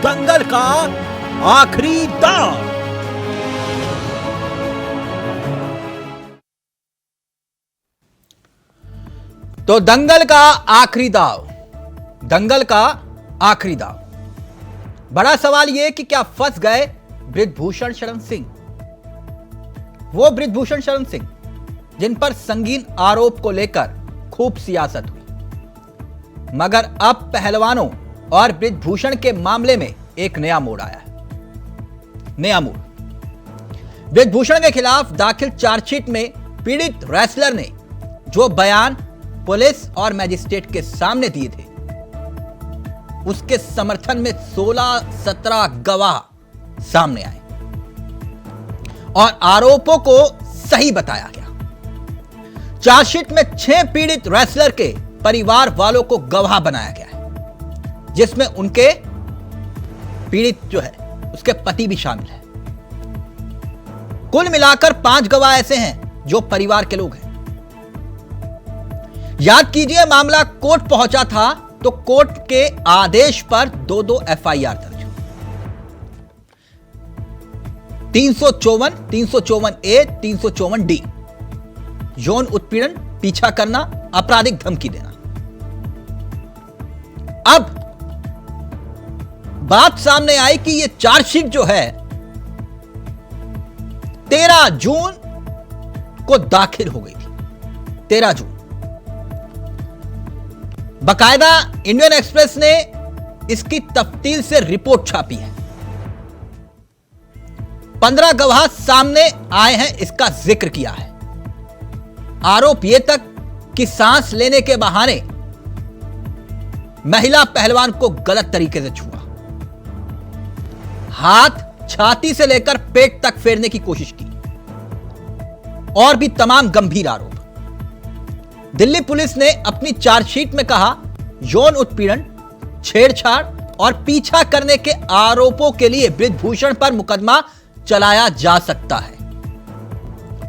दंगल का आखिरी दाव। तो दंगल का आखिरी दाव, दंगल का आखिरी दाव। बड़ा सवाल यह कि क्या फंस गए बृजभूषण शरण सिंह, वो बृजभूषण शरण सिंह जिन पर संगीन आरोप को लेकर खूब सियासत हुई। मगर अब पहलवानों और बृजभूषण के मामले में एक नया मोड़ आया है। नया मोड़, बृजभूषण के खिलाफ दाखिल चार्जशीट में पीड़ित रेसलर ने जो बयान पुलिस और मैजिस्ट्रेट के सामने दिए थे, उसके समर्थन में 16-17 गवाह सामने आए और आरोपों को सही बताया गया। चार्जशीट में 6 पीड़ित रेसलर के परिवार वालों को गवाह बनाया गया है, जिसमें उनके पीड़ित जो है उसके पति भी शामिल है। कुल मिलाकर 5 गवाह ऐसे हैं जो परिवार के लोग हैं। याद कीजिए, मामला कोर्ट पहुंचा था तो कोर्ट के आदेश पर 2-2 एफआईआर दर्ज, 354, 354A, 354D, यौन उत्पीड़न, पीछा करना, आपराधिक धमकी देना। अब बात सामने आई कि यह चार्जशीट जो है 13 जून को दाखिल हो गई थी। 13 जून बकायदा इंडियन एक्सप्रेस ने इसकी तफ्तील से रिपोर्ट छापी है। 15 गवाह सामने आए हैं, इसका जिक्र किया है। आरोप यह तक कि सांस लेने के बहाने महिला पहलवान को गलत तरीके से छुआ, हाथ छाती से लेकर पेट तक फेरने की कोशिश की, और भी तमाम गंभीर आरोप। दिल्ली पुलिस ने अपनी चार्जशीट में कहा, यौन उत्पीड़न, छेड़छाड़ और पीछा करने के आरोपों के लिए बृजभूषण पर मुकदमा चलाया जा सकता है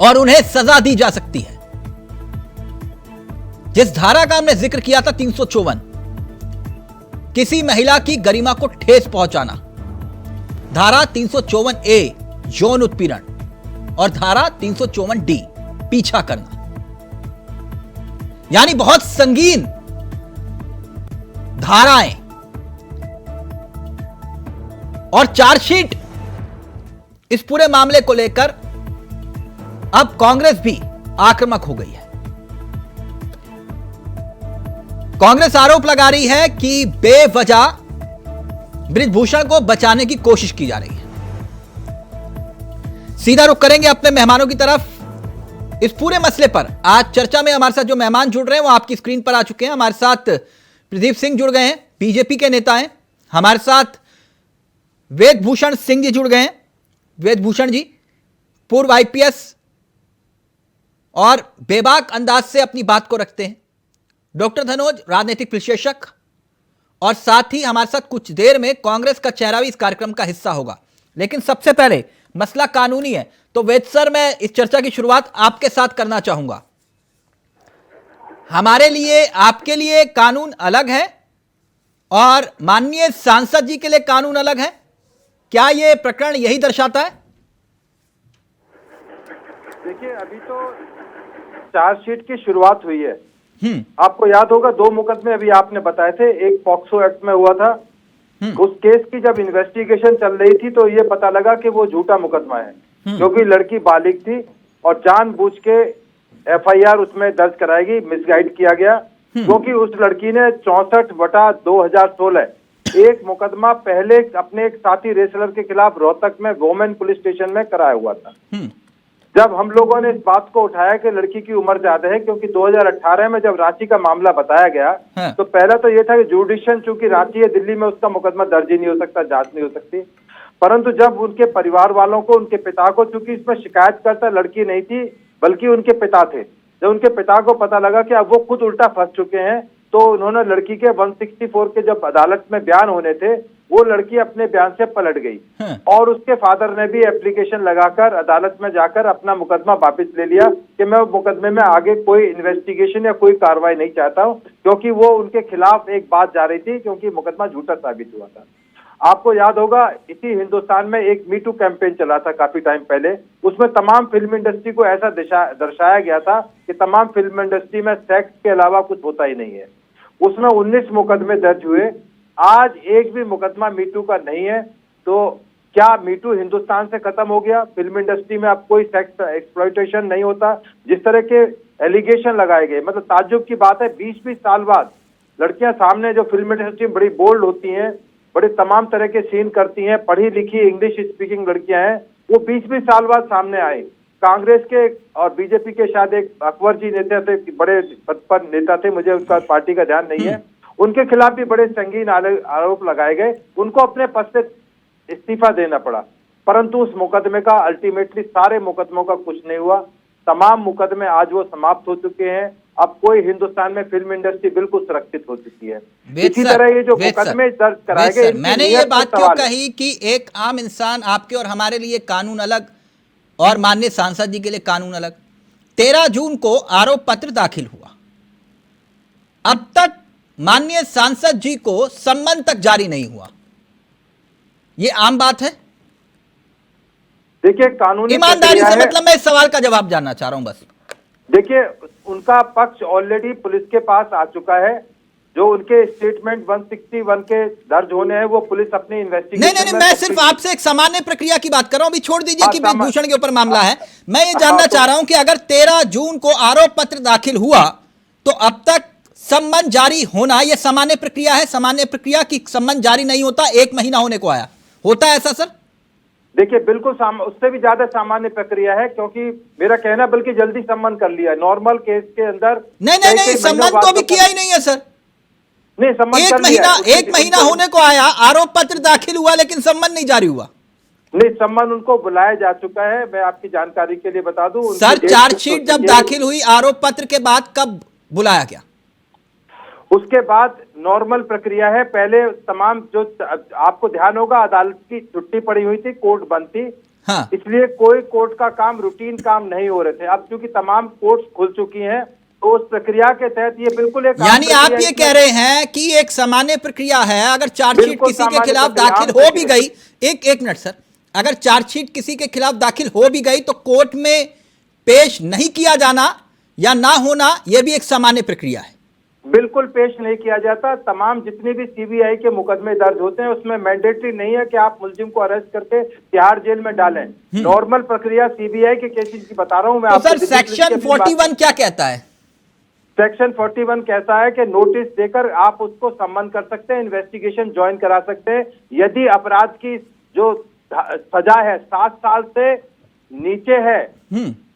और उन्हें सजा दी जा सकती है। जिस धारा का हमने जिक्र किया था, 354, किसी महिला की गरिमा को ठेस पहुंचाना, धारा 354A, यौन उत्पीड़न, और धारा 354D, पीछा करना। यानी बहुत संगीन धाराएं। और चार्जशीट इस पूरे मामले को लेकर अब कांग्रेस भी आक्रामक हो गई है। कांग्रेस आरोप लगा रही है कि बेवजह बृजभूषण को बचाने की कोशिश की जा रही है। सीधा रुख करेंगे अपने मेहमानों की तरफ। इस पूरे मसले पर आज चर्चा में हमारे साथ जो मेहमान जुड़ रहे हैं वो आपकी स्क्रीन पर आ चुके हैं। हमारे साथ प्रदीप सिंह जुड़ गए हैं, बीजेपी के नेता हैं। हमारे साथ वेदभूषण सिंह जी जुड़ गए हैं। वेदभूषण जी पूर्व आईपीएस और बेबाक अंदाज से अपनी बात को रखते हैं। डॉक्टर धनोज राजनीतिक विश्लेषक, और साथ ही हमारे साथ कुछ देर में कांग्रेस का चेहरा भी इस कार्यक्रम का हिस्सा होगा। लेकिन सबसे पहले मसला कानूनी है, तो वेद सर मैं इस चर्चा की शुरुआत आपके साथ करना चाहूंगा। हमारे लिए, आपके लिए कानून अलग है और माननीय सांसद जी के लिए कानून अलग है। क्या यह प्रकरण यही दर्शाता है? देखिए, अभी तो चार्जशीट की शुरुआत हुई है। आपको याद होगा 2 मुकदमे अभी आपने बताए थे। एक पॉक्सो एक्ट में हुआ था। उस केस की जब इन्वेस्टिगेशन चल रही थी तो ये पता लगा कि वो झूठा मुकदमा है, क्योंकि लड़की बालिग थी और जानबूझ के एफआईआर उसमें दर्ज कराएगी मिसगाइड किया गया, क्योंकि उस लड़की ने 64/2016 एक मुकदमा पहले अपने एक साथी रेसलर के खिलाफ रोहतक में वोमेन पुलिस स्टेशन में कराया हुआ था। जब हम लोगों ने इस बात को उठाया कि लड़की की उम्र ज्यादा है, क्योंकि 2018 में जब रांची का मामला बताया गया तो पहला तो ये था कि जुडिशन चूंकि रांची है, दिल्ली में उसका मुकदमा दर्ज ही नहीं हो सकता, जांच नहीं हो सकती। परंतु जब उनके परिवार वालों को, उनके पिता को, चूंकि इसमें शिकायतकर्ता लड़की नहीं थी बल्कि उनके पिता थे, जब उनके पिता को पता लगा कि अब वो खुद उल्टा फंस चुके हैं, तो उन्होंने लड़की के 164 के जब अदालत में बयान होने थे, वो लड़की अपने बयान से पलट गई और उसके फादर ने भी एप्लीकेशन लगाकर अदालत में जाकर अपना मुकदमा वापस ले लिया कि मैं मुकदमे में आगे कोई इन्वेस्टिगेशन या कोई कार्रवाई नहीं चाहता हूं, क्योंकि वो उनके खिलाफ एक बात जा रही थी, क्योंकि मुकदमा झूठा साबित हुआ था। आपको याद होगा इसी हिंदुस्तान में एक मीटू कैंपेन चला था काफी टाइम पहले। उसमें तमाम फिल्म इंडस्ट्री को ऐसा दर्शाया गया था कि तमाम फिल्म इंडस्ट्री में सेक्स के अलावा कुछ होता ही नहीं है। उसमें 19 मुकदमे दर्ज हुए। आज एक भी मुकदमा मीटू का नहीं है। तो क्या मीटू हिंदुस्तान से खत्म हो गया? फिल्म इंडस्ट्री में अब कोई सेक्स एक्सप्लॉयटेशन नहीं होता? जिस तरह के एलिगेशन लगाए गए, मतलब ताज्जुब की बात है, 20-20 साल बाद लड़कियां सामने, जो फिल्म इंडस्ट्री में बड़ी बोल्ड होती हैं, बड़े तमाम तरह के सीन करती हैं, पढ़ी लिखी इंग्लिश स्पीकिंग लड़कियां हैं, वो 20-20 साल बाद सामने आई। कांग्रेस के और बीजेपी के शायद एक अकबर जी नेता थे, बड़े पद पर नेता थे, मुझे उनका पार्टी का ध्यान नहीं है, उनके खिलाफ भी बड़े संगीन आरोप लगाए गए। उनको अपने पद से इस्तीफा देना पड़ा, परंतु उस मुकदमे का अल्टीमेटली सारे मुकदमों का कुछ नहीं हुआ। तमाम मुकदमे आज वो समाप्त हो चुके हैं। अब कोई हिंदुस्तान में फिल्म इंडस्ट्री बिल्कुल सुरक्षित हो चुकी है। इसी तरह ये जो मुकदमे दर्ज कराए गए, मैंने ये बात क्यों कही कि एक आम इंसान, आपके और हमारे लिए कानून अलग और माननीय सांसद जी के लिए कानून अलग। 13 जून को आरोप पत्र दाखिल हुआ, अब तक माननीय सांसद जी को सम्मन तक जारी नहीं हुआ। ये आम बात है? देखिए, कानूनी ईमानदारी से, मतलब मैं इस सवाल का जवाब जानना चाह रहा हूं बस। देखिए, उनका पक्ष ऑलरेडी पुलिस के पास आ चुका है। जो उनके स्टेटमेंट 161 के दर्ज होने हैं, वो पुलिस अपनी इन्वेस्टिगेशन नहीं, मैं सिर्फ आपसे एक सामान्य प्रक्रिया की बात कर रहा हूं। अभी छोड़ दीजिए कि ब्रिजभूषण के ऊपर मामला है। मैं ये जानना चाह रहा हूं कि अगर 13 जून को आरोप पत्र दाखिल हुआ तो अब तक सम्मन जारी होना यह सामान्य प्रक्रिया है? सामान्य प्रक्रिया की सम्मन जारी नहीं होता, 1 महीना होने को आया, होता है ऐसा सर? देखिए, बिल्कुल उससे भी ज्यादा सामान्य प्रक्रिया है, क्योंकि मेरा कहना बल्कि जल्दी सम्मन कर लिया है। नॉर्मल केस के अंदर नहीं, सम्मन तो अभी किया ही नहीं है सर। नहीं, सम्मन एक महीना होने को आया, आरोप पत्र दाखिल हुआ, लेकिन सम्मन नहीं जारी हुआ। नहीं, सम्मन उनको बुलाया जा चुका है। मैं आपकी जानकारी के लिए बता दूं सर, चार्जशीट जब दाखिल हुई आरोप पत्र के बाद कब बुलाया गया? उसके बाद नॉर्मल प्रक्रिया है। पहले तमाम जो आपको ध्यान होगा, अदालत की छुट्टी पड़ी हुई थी, कोर्ट बंद थी। हाँ। इसलिए कोई कोर्ट का काम, रूटीन काम नहीं हो रहे थे। अब चूंकि तमाम कोर्ट खुल चुकी हैं, तो उस प्रक्रिया के तहत ये बिल्कुल एक, यानी आप ये कह रहे हैं कि एक सामान्य प्रक्रिया है। अगर चार्जशीट किसी के खिलाफ दाखिल हो भी गई, एक मिनट सर, अगर चार्जशीट किसी के खिलाफ दाखिल हो भी गई तो कोर्ट में पेश नहीं किया जाना या ना होना, यह भी एक सामान्य प्रक्रिया है। बिल्कुल पेश नहीं किया जाता। तमाम जितने भी सीबीआई के मुकदमे दर्ज होते हैं, उसमें मैंडेटरी नहीं है कि आप मुलजिम को अरेस्ट करके तिहाड़ जेल में डालें। नॉर्मल प्रक्रिया सीबीआई के केसेस की बता रहा हूं मैं। तो सर, सेक्शन 41 क्या कहता है? सेक्शन 41 कहता है कि नोटिस देकर आप उसको सम्मन कर सकते हैं, इन्वेस्टिगेशन ज्वाइन करा सकते हैं। यदि अपराध की जो सजा है 7 साल से नीचे है,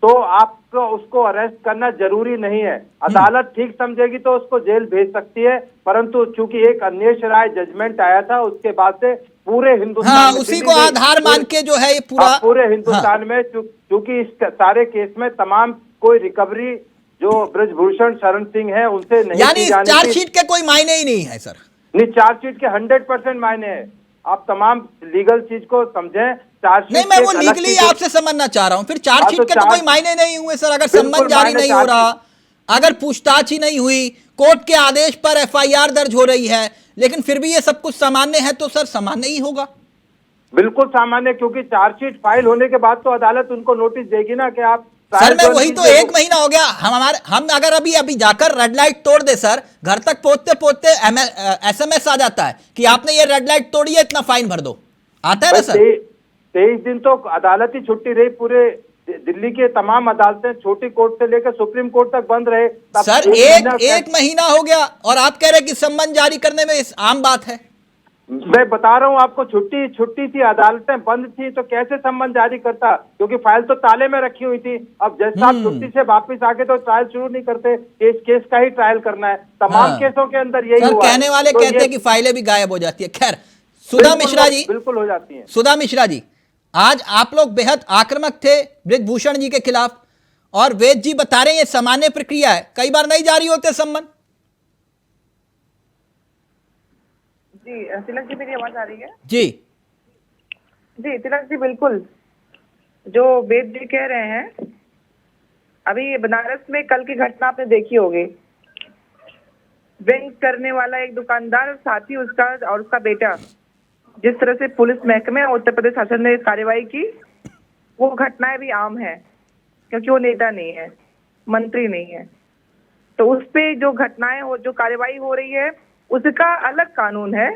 तो आपको उसको अरेस्ट करना जरूरी नहीं है। अदालत ठीक समझेगी तो उसको जेल भेज सकती है, परंतु चूंकि एक अन्येष राय जजमेंट आया था, उसके बाद से पूरे हिंदुस्तान में, उसी को आधार मान के जो है ये पूरे हिंदुस्तान में, चूंकि इस सारे केस में तमाम कोई रिकवरी जो ब्रिजभूषण शरण सिंह है उनसे नहीं, यानी चार्जशीट के कोई मायने ही नहीं है सर? नहीं, चार्जशीट के 100% मायने हैं। आप तमाम लीगल चीज को समझें। नहीं, मैं वो लीगली आपसे समझना चाह रहा हूं। फिर चार्जशीट के तो कोई मायने नहीं हुए सर। अगर सम्मन जारी नहीं हो रहा, अगर पूछताछ ही नहीं हुई, कोर्ट के आदेश पर एफआईआर दर्ज हो रही है, लेकिन फिर भी ये सब कुछ सामान्य है, तो सर सामान्य ही होगा। बिल्कुल सामान्य, क्योंकि चार्जशीट फाइल होने के बाद तो अदालत उनको नोटिस देगी ना कि आप। सर, मैं वही तो, 1 महीना हो गया। हम अगर अभी जाकर रेड लाइट तोड़ दे सर, घर तक पहुंचते SMS आ जाता है कि आपने ये रेड लाइट तोड़ी है, इतना फाइन भर दो, आता है ना सर? 23 दिन तो अदालत ही छुट्टी रही। पूरे दिल्ली के तमाम अदालतें छोटी कोर्ट से लेकर सुप्रीम कोर्ट तक बंद रहे। सर, एक महीना हो गया और आप कह रहे हैं कि सम्मन जारी करने में आम बात है। मैं बता रहा हूं आपको, छुट्टी थी, अदालतें बंद थी, तो कैसे सम्मन जारी करता? क्योंकि फाइल तो ताले में रखी हुई थी। अब जैसे आप छुट्टी से वापस आके तो ट्रायल शुरू नहीं करते, केस का ही ट्रायल करना है। तमाम केसों के अंदर यही हुआ। कहने वाले कहते हैं कि फाइलें भी गायब हो जाती है। खैर, सुधा मिश्रा जी, बिल्कुल हो जाती है। सुधा मिश्रा जी, आज आप लोग बेहद आक्रामक थे ब्रिजभूषण जी के खिलाफ, और वेद जी बता रहे हैं ये सामान्य प्रक्रिया है, कई बार नहीं जारी होते सम्मन। जी तिलक जी, मेरी आवाज आ रही है? जी जी तिलक जी, बिल्कुल जो वेद जी कह रहे हैं, अभी बनारस में कल की घटना आपने देखी होगी। ड्रिंक करने वाला एक दुकानदार, साथी उसका और उसका बेटा जिस तरह से पुलिस महकमे और उत्तर प्रदेश शासन ने कार्रवाई की, वो घटनाएं भी आम है, क्योंकि वो नेता नहीं है, मंत्री नहीं है। तो उस पे जो घटनाएं हो, जो कार्रवाई हो रही है, उसका अलग कानून है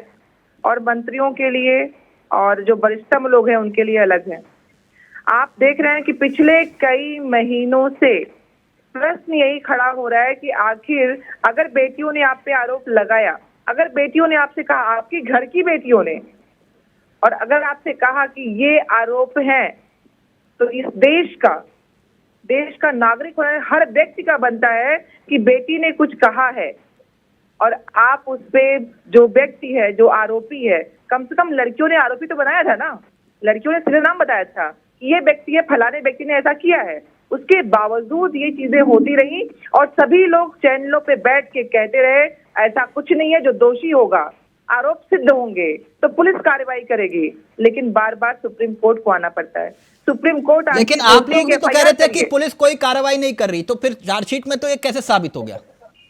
और मंत्रियों के लिए और जो वरिष्ठतम लोग हैं उनके लिए अलग है। आप देख रहे हैं कि पिछले कई महीनों से प्रश्न यही खड़ा हो रहा है कि आखिर अगर बेटियों ने आप पे आरोप लगाया, अगर बेटियों ने आपसे कहा, आपकी घर की बेटियों ने, और अगर आपसे कहा कि ये आरोप है, तो इस देश का नागरिक होने हर व्यक्ति का बनता है कि बेटी ने कुछ कहा है और आप उस पे जो व्यक्ति है, जो आरोपी है, कम से कम लड़कियों ने आरोपी तो बनाया था ना, लड़कियों ने सीधे नाम बताया था कि ये व्यक्ति है, फलाने व्यक्ति ने ऐसा किया है। उसके बावजूद ये चीजें होती रही और सभी लोग चैनलों पे बैठ के कहते रहे ऐसा कुछ नहीं है, जो दोषी होगा, आरोप सिद्ध होंगे तो पुलिस कार्रवाई करेगी, लेकिन बार बार सुप्रीम कोर्ट को आना पड़ता है। सुप्रीम कोर्ट, लेकिन आप लोग भी तो कह रहे थे कि पुलिस कोई कार्रवाई नहीं कर रही, तो फिर चार्जशीट में तो ये कैसे साबित हो गया?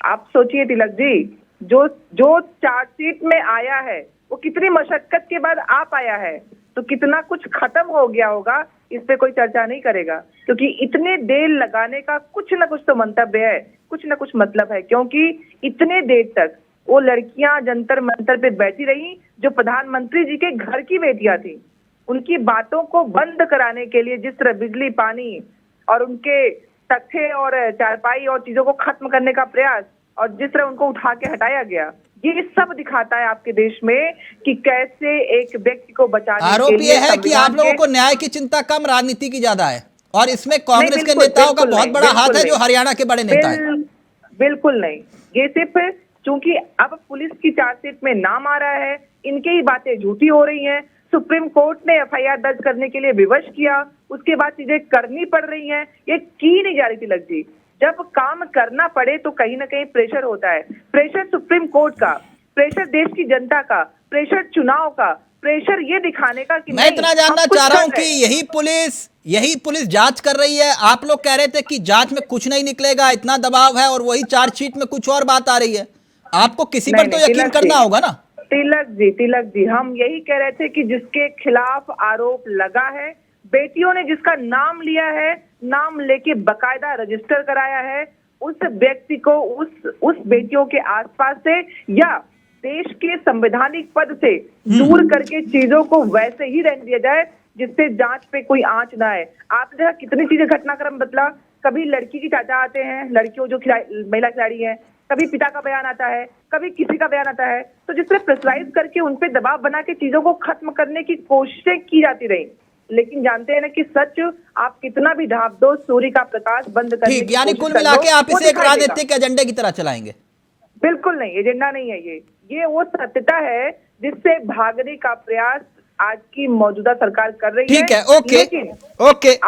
आप सोचिए तिलक जी, जो चार्जशीट में आया है वो कितनी मशक्कत के बाद आ पाया है, तो कितना कुछ खत्म हो गया होगा, इस पे कोई चर्चा नहीं करेगा, क्योंकि इतने देर लगाने का कुछ ना कुछ तो मंतव्य है, कुछ ना कुछ मतलब है। क्योंकि इतने देर तक वो लड़कियां जंतर मंतर पे बैठी रही जो प्रधानमंत्री जी के घर की बेटियां थी। उनकी बातों को बंद कराने के लिए जिस तरह बिजली, पानी और उनके तख्ते और चारपाई और चीजों को खत्म करने का प्रयास, और जिस तरह उनको उठा के हटाया गया, ये सब दिखाता है आपके देश में कि कैसे एक व्यक्ति को बचाने आरोप के लिए ये है कि आप लोगों को न्याय की चिंता कम, राजनीति की ज्यादा है, और इसमें कांग्रेस के नेताओं का बहुत बड़ा हाथ है, जो हरियाणा के बड़े नेता हैं। बिल्कुल नहीं, ये सिर्फ चूंकि अब पुलिस की चार्जशीट में नाम आ रहा है, इनके ही बातें झूठी हो रही हैं। सुप्रीम कोर्ट ने एफआईआर दर्ज करने के लिए विवश किया, उसके बाद चीजें करनी पड़ रही हैं, ये की नहीं जा रही थी। लग जी, जब काम करना पड़े तो कहीं ना कहीं प्रेशर होता है, प्रेशर सुप्रीम कोर्ट का, प्रेशर देश की जनता का, प्रेशर चुनाव का, प्रेशर ये दिखाने का कि मैं इतना जानना चाह रहा हूं कि यही पुलिस जांच कर रही है। आप लोग कह रहे थे कि जांच में कुछ नहीं निकलेगा, इतना दबाव है, और वही चार्जशीट में कुछ और बात आ रही है। आपको किसी पर तो यकीन करना होगा ना। तिलक जी, हम यही कह रहे थे कि जिसके खिलाफ आरोप लगा है, बेटियों ने जिसका नाम लिया है, नाम लेके बकायदा रजिस्टर कराया है, उस व्यक्ति को उस बेटियों के आसपास से या देश के संवैधानिक पद से दूर करके चीजों को वैसे ही रहने दिया जाए जिससे जांच पे कोई आंच ना आए। आपने देखा कितनी चीजें घटनाक्रम बदला, कभी लड़की की चाचा आते हैं, लड़कियों जो महिला खिलाड़ी है, कभी पिता का बयान आता है, कभी किसी का बयान आता है, तो जिस तरह प्रेशराइज करके उनपे दबाव बना के चीजों को खत्म करने की कोशिशें की जाती रही, लेकिन जानते हैं ना कि सच आप कितना भी ढाप दो, सूर्य का प्रकाश बंद करने की यानी कुल मिला के आप इसे एक राजनीतिक एजेंडे की तरह चलाएंगे? बिल्कुल नहीं, एजेंडा नहीं है ये वो सत्यता है जिससे भागने का प्रयास आज की मौजूदा सरकार कर रही है। ठीक है,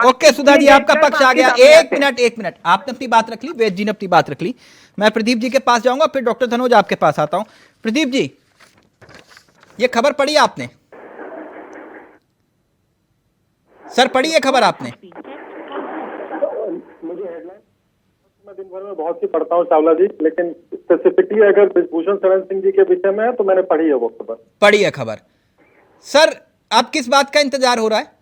ओके सुधा जी, आपका पक्ष आ गया। एक मिनट, आपने अपनी बात रख ली, वेद जी ने अपनी बात रख ली। मैं प्रदीप जी के पास जाऊंगा, फिर डॉक्टर धनोज आपके पास आता हूं। प्रदीप जी, ये खबर पढ़ी आपने? सर, पढ़ी है खबर आपने? मुझे हेडलाइन मैं दिन भर में बहुत सी पढ़ता हूँ चावला जी, लेकिन स्पेसिफिकली अगर ब्रिजभूषण शरण सिंह जी के विषय में है तो मैंने पढ़ी है वो खबर। पढ़ी है खबर। सर, अब किस बात का इंतजार हो रहा है?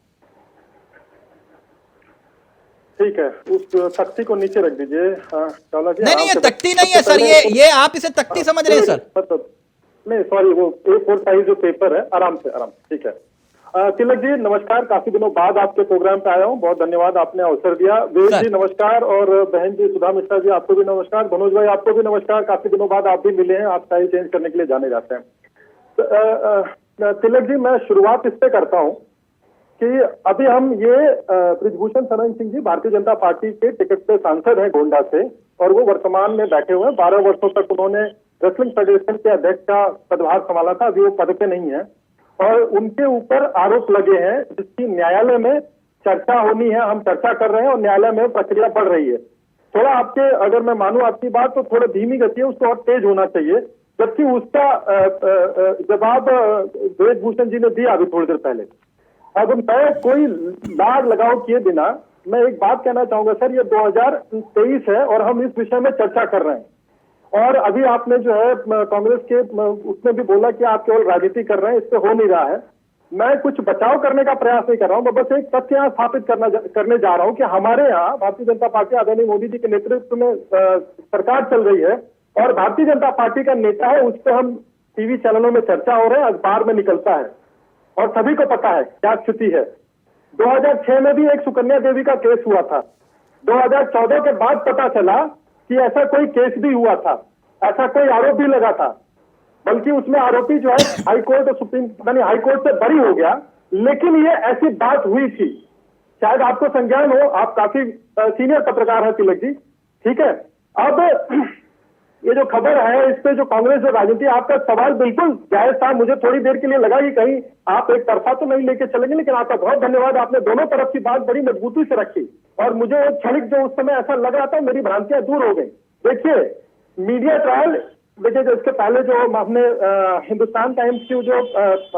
ठीक है, उस तख्ती को नीचे रख दीजिए चावला जी। नहीं, ये तख्ती नहीं है सर, ये आप इसे तख्ती समझ रहे हैं सर? नहीं सॉरी, वो A4 साइज जो पेपर है, आराम से ठीक है। तिलक जी नमस्कार, काफी दिनों बाद आपके प्रोग्राम पे आया हूँ, बहुत धन्यवाद, आपने अवसर दिया। वेद जी नमस्कार, और बहन जी सुधा मिश्रा जी आपको भी नमस्कार, धनोज भाई आपको भी नमस्कार, काफी दिनों बाद आप भी मिले हैं, आप स्टाइल चेंज करने के लिए जाने जाते हैं। तिलक जी, मैं शुरुआत इससे करता हूँ कि अभी हम ये ब्रिजभूषण शरण सिंह जी भारतीय जनता पार्टी के टिकट पे सांसद हैं गोंडा से, और वो वर्तमान में बैठे हुए हैं। 12 वर्षों तक उन्होंने रेसलिंग फेडरेशन के अध्यक्ष का पदभार संभाला था, अभी वो पद पे नहीं है, और उनके ऊपर आरोप लगे हैं जिसकी न्यायालय में चर्चा होनी है। हम चर्चा कर रहे हैं और न्यायालय में प्रक्रिया बढ़ रही है। थोड़ा आपके, अगर मैं मानूं आपकी बात, तो थोड़ा धीमी गति है, उसको और तेज होना चाहिए, जबकि उसका जवाब ब्रिजभूषण जी ने दिया अभी थोड़ी देर पहले। अब मैं कोई लाग लगाव किए बिना मैं एक बात कहना चाहूंगा सर, ये 2023 है और हम इस विषय में चर्चा कर रहे हैं, और अभी आपने जो है कांग्रेस के उसने भी बोला कि आप केवल राजनीति कर रहे हैं, इससे हो नहीं रहा है। मैं कुछ बचाव करने का प्रयास नहीं कर रहा हूं, मैं बस एक तथ्य यहाँ स्थापित करने जा रहा हूं कि हमारे यहाँ भारतीय जनता पार्टी आदरणीय मोदी जी के नेतृत्व में सरकार चल रही है और भारतीय जनता पार्टी का नेता है, उस पर हम टीवी चैनलों में चर्चा हो रहे हैं, अखबार में निकलता है और सभी को पता है क्या स्थिति है। 2006 में भी एक सुकन्या देवी का केस हुआ था। 2014 के बाद पता चला कि ऐसा कोई केस भी हुआ था, ऐसा कोई आरोप भी लगा था, बल्कि उसमें आरोपी जो है हाईकोर्ट और सुप्रीम यानी हाईकोर्ट से बरी हो गया। लेकिन ये ऐसी बात हुई थी, शायद आपको संज्ञान हो, आप काफी सीनियर पत्रकार हैं तिलक जी, ठीक है। अब ये जो खबर है इस पे जो कांग्रेस और राजनीति, आपका सवाल बिल्कुल जायज था। मुझे थोड़ी देर के लिए लगा कि कहीं आप एक तरफा तो नहीं लेके चलेंगे, लेकिन आपका बहुत धन्यवाद, आपने दोनों तरफ की बात बड़ी मजबूती से रखी और मुझे वो क्षणिक जो उस समय ऐसा लग रहा था, मेरी भ्रांतियां दूर हो गई। देखिए मीडिया ट्रायल, देखिए इसके पहले जो हमने हिंदुस्तान टाइम्स की जो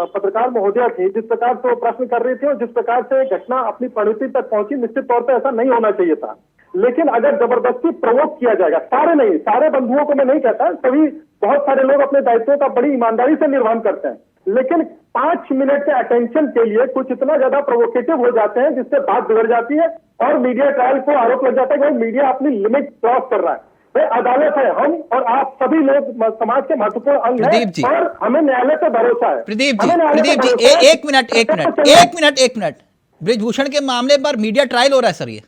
पत्रकार महोदया थी, जिस प्रकार से वो प्रश्न कर रही थी और जिस प्रकार से घटना अपनी परिणति तक पहुंची, निश्चित तौर पर ऐसा नहीं होना चाहिए था। लेकिन अगर जबरदस्ती प्रवोक किया जाएगा, सारे नहीं, सारे बंधुओं को मैं नहीं कहता, सभी बहुत सारे लोग अपने दायित्वों का बड़ी ईमानदारी से निर्वहन करते हैं, लेकिन 5 मिनट के अटेंशन के लिए कुछ इतना ज्यादा प्रोवोकेटिव हो जाते हैं जिससे बात बिगड़ जाती है और मीडिया ट्रायल को आरोप लग जाता है कि मीडिया अपनी लिमिट क्रॉस कर रहा है। अदालत है, हम और आप सभी लोग समाज के महत्वपूर्ण अंग हैं और हमें न्यायालय पे भरोसा है। प्रदीप जी एक मिनट ब्रिजभूषण के मामले पर मीडिया ट्रायल हो रहा है सर, ये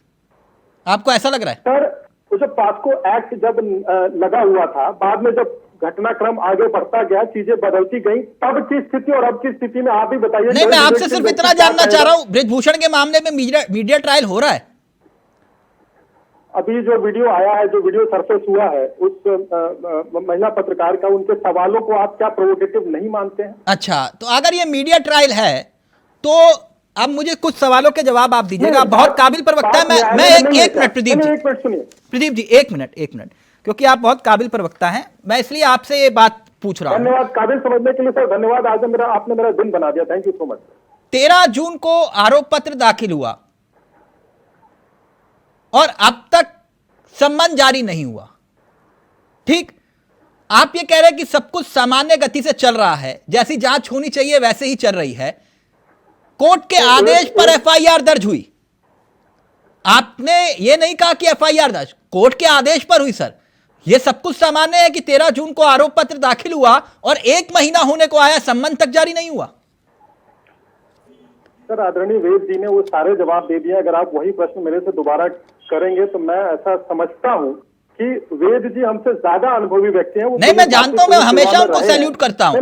आपको ऐसा लग रहा है? सर वो जो पॉस्को एक्ट जब लगा हुआ था, बाद में जब घटनाक्रम आगे बढ़ता गया, चीजें बदलती गई, तब की स्थिति और अब की स्थिति में आप ही बताइए। नहीं, मैं आपसे सिर्फ इतना जानना चाह रहा हूँ, ब्रिजभूषण के मामले में मीडिया ट्रायल हो रहा है? अभी जो वीडियो आया है, जो वीडियो सरफेस हुआ है उस महिला पत्रकार का, उनके सवालों को आप क्या प्रोवोकेटिव नहीं मानते हैं? अच्छा, तो अगर ये मीडिया ट्रायल है तो अब मुझे कुछ सवालों के जवाब आप दीजिएगा। बहुत काबिल प्रवक्ता है। मैं एक मिनट प्रदीप जी एक मिनट, क्योंकि आप बहुत काबिल प्रवक्ता हैं, मैं इसलिए आपसे ये बात पूछ रहा हूं। धन्यवाद काबिल समझने के लिए सर, धन्यवाद। आज आपने मेरा दिन बना दिया, थैंक यू सो मच। 13 जून को आरोप पत्र दाखिल हुआ और अब तक सम्मन जारी नहीं हुआ, ठीक? आप ये कह रहे हैं कि सब कुछ सामान्य गति से चल रहा है, जैसी जांच होनी चाहिए वैसे ही चल रही है। कोर्ट के आदेश पर एफआईआर दर्ज हुई, आपने ये नहीं कहा कि एफआईआर दर्ज, कोर्ट के आदेश पर हुई सर। ये सब कुछ सामान्य है कि 13 जून को आरोप पत्र दाखिल हुआ और 1 महीना होने को आया, सम्मन तक जारी नहीं हुआ। सर आदरणीय वेद जी ने वो सारे जवाब दे दिए। अगर आप वही प्रश्न मेरे से दोबारा करेंगे तो मैं ऐसा समझता हूं कि वेद जी हमसे ज्यादा अनुभवी व्यक्ति हैं। नहीं, मैं जानता हूं, मैं हमेशा उनको सैल्यूट करता हूं,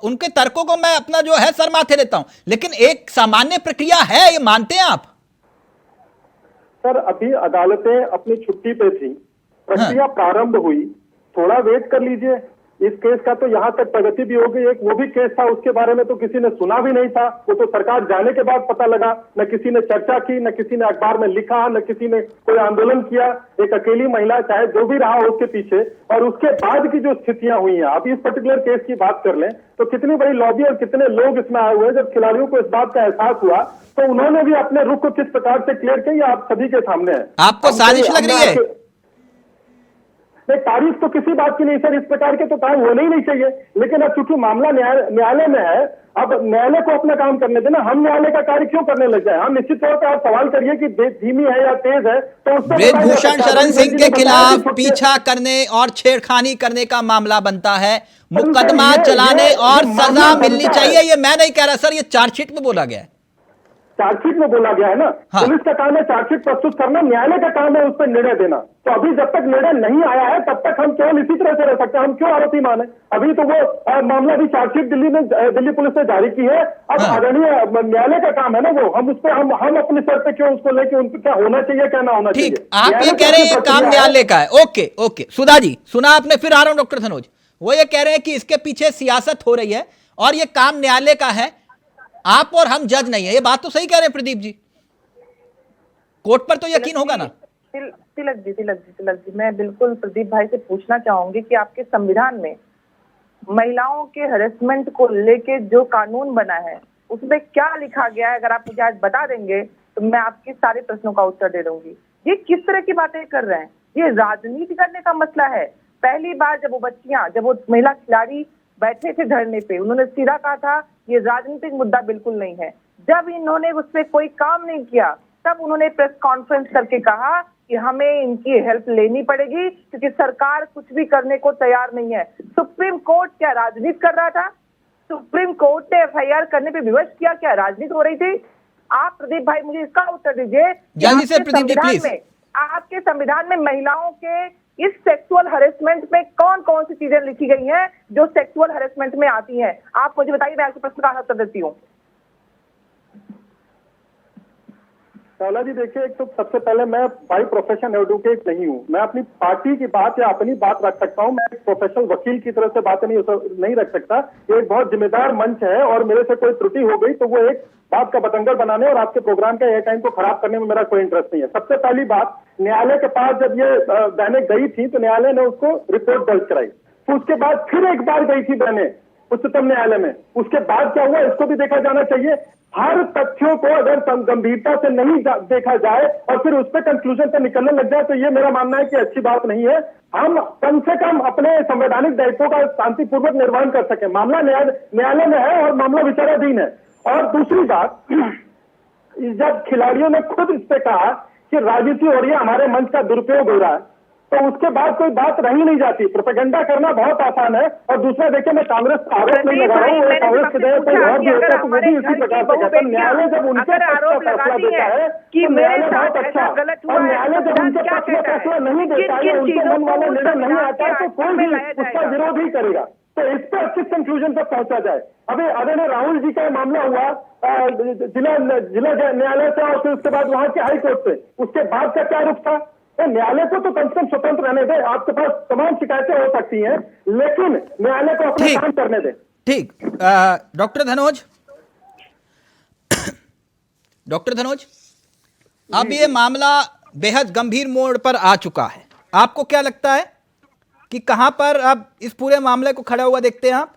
उनके तर्कों को मैं अपना जो है सर माथे देता हूं, लेकिन एक सामान्य प्रक्रिया है, ये मानते हैं आप? सर अभी अदालतें अपनी छुट्टी पे थी, प्रक्रिया प्रारंभ हुई, थोड़ा वेट कर लीजिए। इस केस का तो यहाँ तक प्रगति भी हो गई। एक वो भी केस था, उसके बारे में तो किसी ने सुना भी नहीं था, वो तो सरकार जाने के बाद पता लगा। न किसी ने चर्चा की, न किसी ने अखबार में लिखा, न किसी ने कोई आंदोलन किया। एक अकेली महिला, चाहे जो भी रहा उसके पीछे, और उसके बाद की जो स्थितियां हुई हैं, आप इस पर्टिकुलर केस की बात कर लें तो कितनी बड़ी लॉबी और कितने लोग इसमें आए हुए हैं। जब खिलाड़ियों को इस बात का एहसास हुआ तो उन्होंने भी अपने रुख को किस प्रकार से क्लियर किया, आप सभी के सामने है। आपको साजिश लग रही है? नहीं, तारीफ तो किसी बात की नहीं सर, इस प्रकार के तो काम होने ही नहीं चाहिए। लेकिन अब चूंकि मामला न्यायालय में है, अब न्यायालय को अपना काम करने देना, हम न्यायालय का कार्य क्यों करने लग जाए? हम निश्चित तौर पर आप सवाल करिए कि धीमी है या तेज है, तो उस पर ब्रिजभूषण शरण सिंह के खिलाफ पीछा करने और छेड़खानी करने का मामला बनता है, मुकदमा चलाने और सजा मिलनी चाहिए। ये मैं नहीं कह रहा सर, ये चार्जशीट में बोला गया है। चार्जशीट में बोला गया है ना। हाँ। पुलिस का काम है चार्जशीट प्रस्तुत करना, न्यायालय का काम है उस पर निर्णय देना। तो अभी जब तक निर्णय नहीं आया है तब तक हम केवल इसी तरह से रह सकते हैं, हम क्यों आरोपी माने? अभी तो वो मामला भी चार्जशीट दिल्ली पुलिस ने जारी की है। अब आदरणीय न्यायालय का काम है ना वो, हम उस पर हम अपने सर पे क्यों उसको लेके उनको क्या होना चाहिए क्या ना होना चाहिए। आप ये कह रहे हैं काम न्यायालय का है, ओके सुधा जी, सुना आपने? फिर आ रहा हूं डॉक्टर धनोज। वो ये कह रहे हैं कि इसके पीछे सियासत हो रही है और ये काम न्यायालय का है, आप और हम जज नहीं है। ये बात तो सही कह रहे हैं प्रदीप जी, कोर्ट पर तो यकीन होगा ना? तिलक जी, मैं बिल्कुल प्रदीप भाई से पूछना चाहूंगी कि आपके संविधान में महिलाओं के हरेसमेंट को लेके जो कानून बना है उसमें क्या लिखा गया है? अगर आप मुझे आज बता देंगे तो मैं आपके सारे प्रश्नों का उत्तर दे दूंगी। ये किस तरह की बातें कर रहे हैं? ये राजनीति करने का मसला है। पहली बार जब वो महिला खिलाड़ी बैठे थे धरने पे, उन्होंने सीधा कहा था ये राजनीतिक मुद्दा बिल्कुल नहीं है। जब इन्होंने उस पर कोई काम नहीं किया, तब उन्होंने प्रेस कॉन्फ्रेंस करके कहा कि हमें इनकी हेल्प लेनी पड़ेगी क्योंकि सरकार कुछ भी करने को तैयार नहीं है। सुप्रीम कोर्ट क्या राजनीति कर रहा था? सुप्रीम कोर्ट ने एफआईआर करने पे विवश किया, क्या राजनीति हो रही थी? आप प्रदीप भाई मुझे इसका उत्तर दीजिए। जल्दी से प्रदीप जी प्लीज। आपके संविधान में महिलाओं के इस सेक्सुअल हरेसमेंट में कौन कौन सी चीजें लिखी गई हैं जो सेक्सुअल हरेसमेंट में आती हैं? आप मुझे बताइए, मैं आपके प्रश्न का उत्तर देती हूँ। चावला जी देखिए, एक तो सबसे पहले मैं बाई प्रोफेशन एडवोकेट नहीं हूँ। मैं अपनी पार्टी की बात या अपनी बात रख सकता हूँ, मैं एक प्रोफेशनल वकील की तरह से बातें नहीं रख सकता। ये एक बहुत जिम्मेदार मंच है और मेरे से कोई त्रुटि हो गई तो वो एक बात का बतंगड़ बनाने और आपके प्रोग्राम का एयर टाइम को खराब करने में मेरा कोई इंटरेस्ट नहीं है। सबसे पहली बात, न्यायालय के पास जब ये बहनें गई थी तो न्यायालय ने उसको रिपोर्ट दर्ज कराई, तो उसके बाद फिर एक बार गई थी बहनें उच्चतम न्यायालय में। उसके बाद क्या हुआ, इसको भी देखा जाना चाहिए। हर तथ्यों को अगर गंभीरता से नहीं देखा जाए और फिर उस पर कंक्लूजन पर निकलने लग जाए तो ये मेरा मानना है कि अच्छी बात नहीं है। हम कम से कम अपने संवैधानिक दायित्वों का शांतिपूर्वक निर्वहन कर सके। मामला न्यायालय में है और मामला विचाराधीन है। और दूसरी बात, जब खिलाड़ियों ने खुद इस पे कहा कि राजनीति हो रही है, हमारे मंच का दुरुपयोग हो रहा है, तो उसके बाद कोई बात रही नहीं जाती। प्रोपेगेंडा करना बहुत आसान है। और दूसरा देखिए, मैं कांग्रेस का आरोप नहीं लगा रहा हूँ, कांग्रेस के जगह कोई और भी होता है तो वो भी इसी प्रकार से कहता है। न्यायालय जब उनके पक्ष का फैसला देता है तो न्यायालय बहुत अच्छा, और न्यायालय जब उनके पक्ष में फैसला नहीं देता है, उनके मन वाला निर्णय नहीं आता है तो कोई भी उसका विरोध ही करेगा। तो इस पर अच्छे कंक्लूजन तक पहुंचा जाए। अभी आदरणीय राहुल जी का मामला हुआ जिला न्यायालय से और फिर उसके बाद वहां के हाई कोर्ट से, उसके बाद का क्या रुख था? तो न्यायालय को तो कम से कम स्वतंत्र रहने दे। आपके पास तमाम शिकायतें हो सकती हैं, लेकिन न्यायालय को अपना काम करने दे। ठीक। डॉक्टर धनोज, अब ये मामला बेहद गंभीर मोड़ पर आ चुका है। आपको क्या लगता है कि कहां पर अब इस पूरे मामले को खड़ा हुआ देखते हैं आप?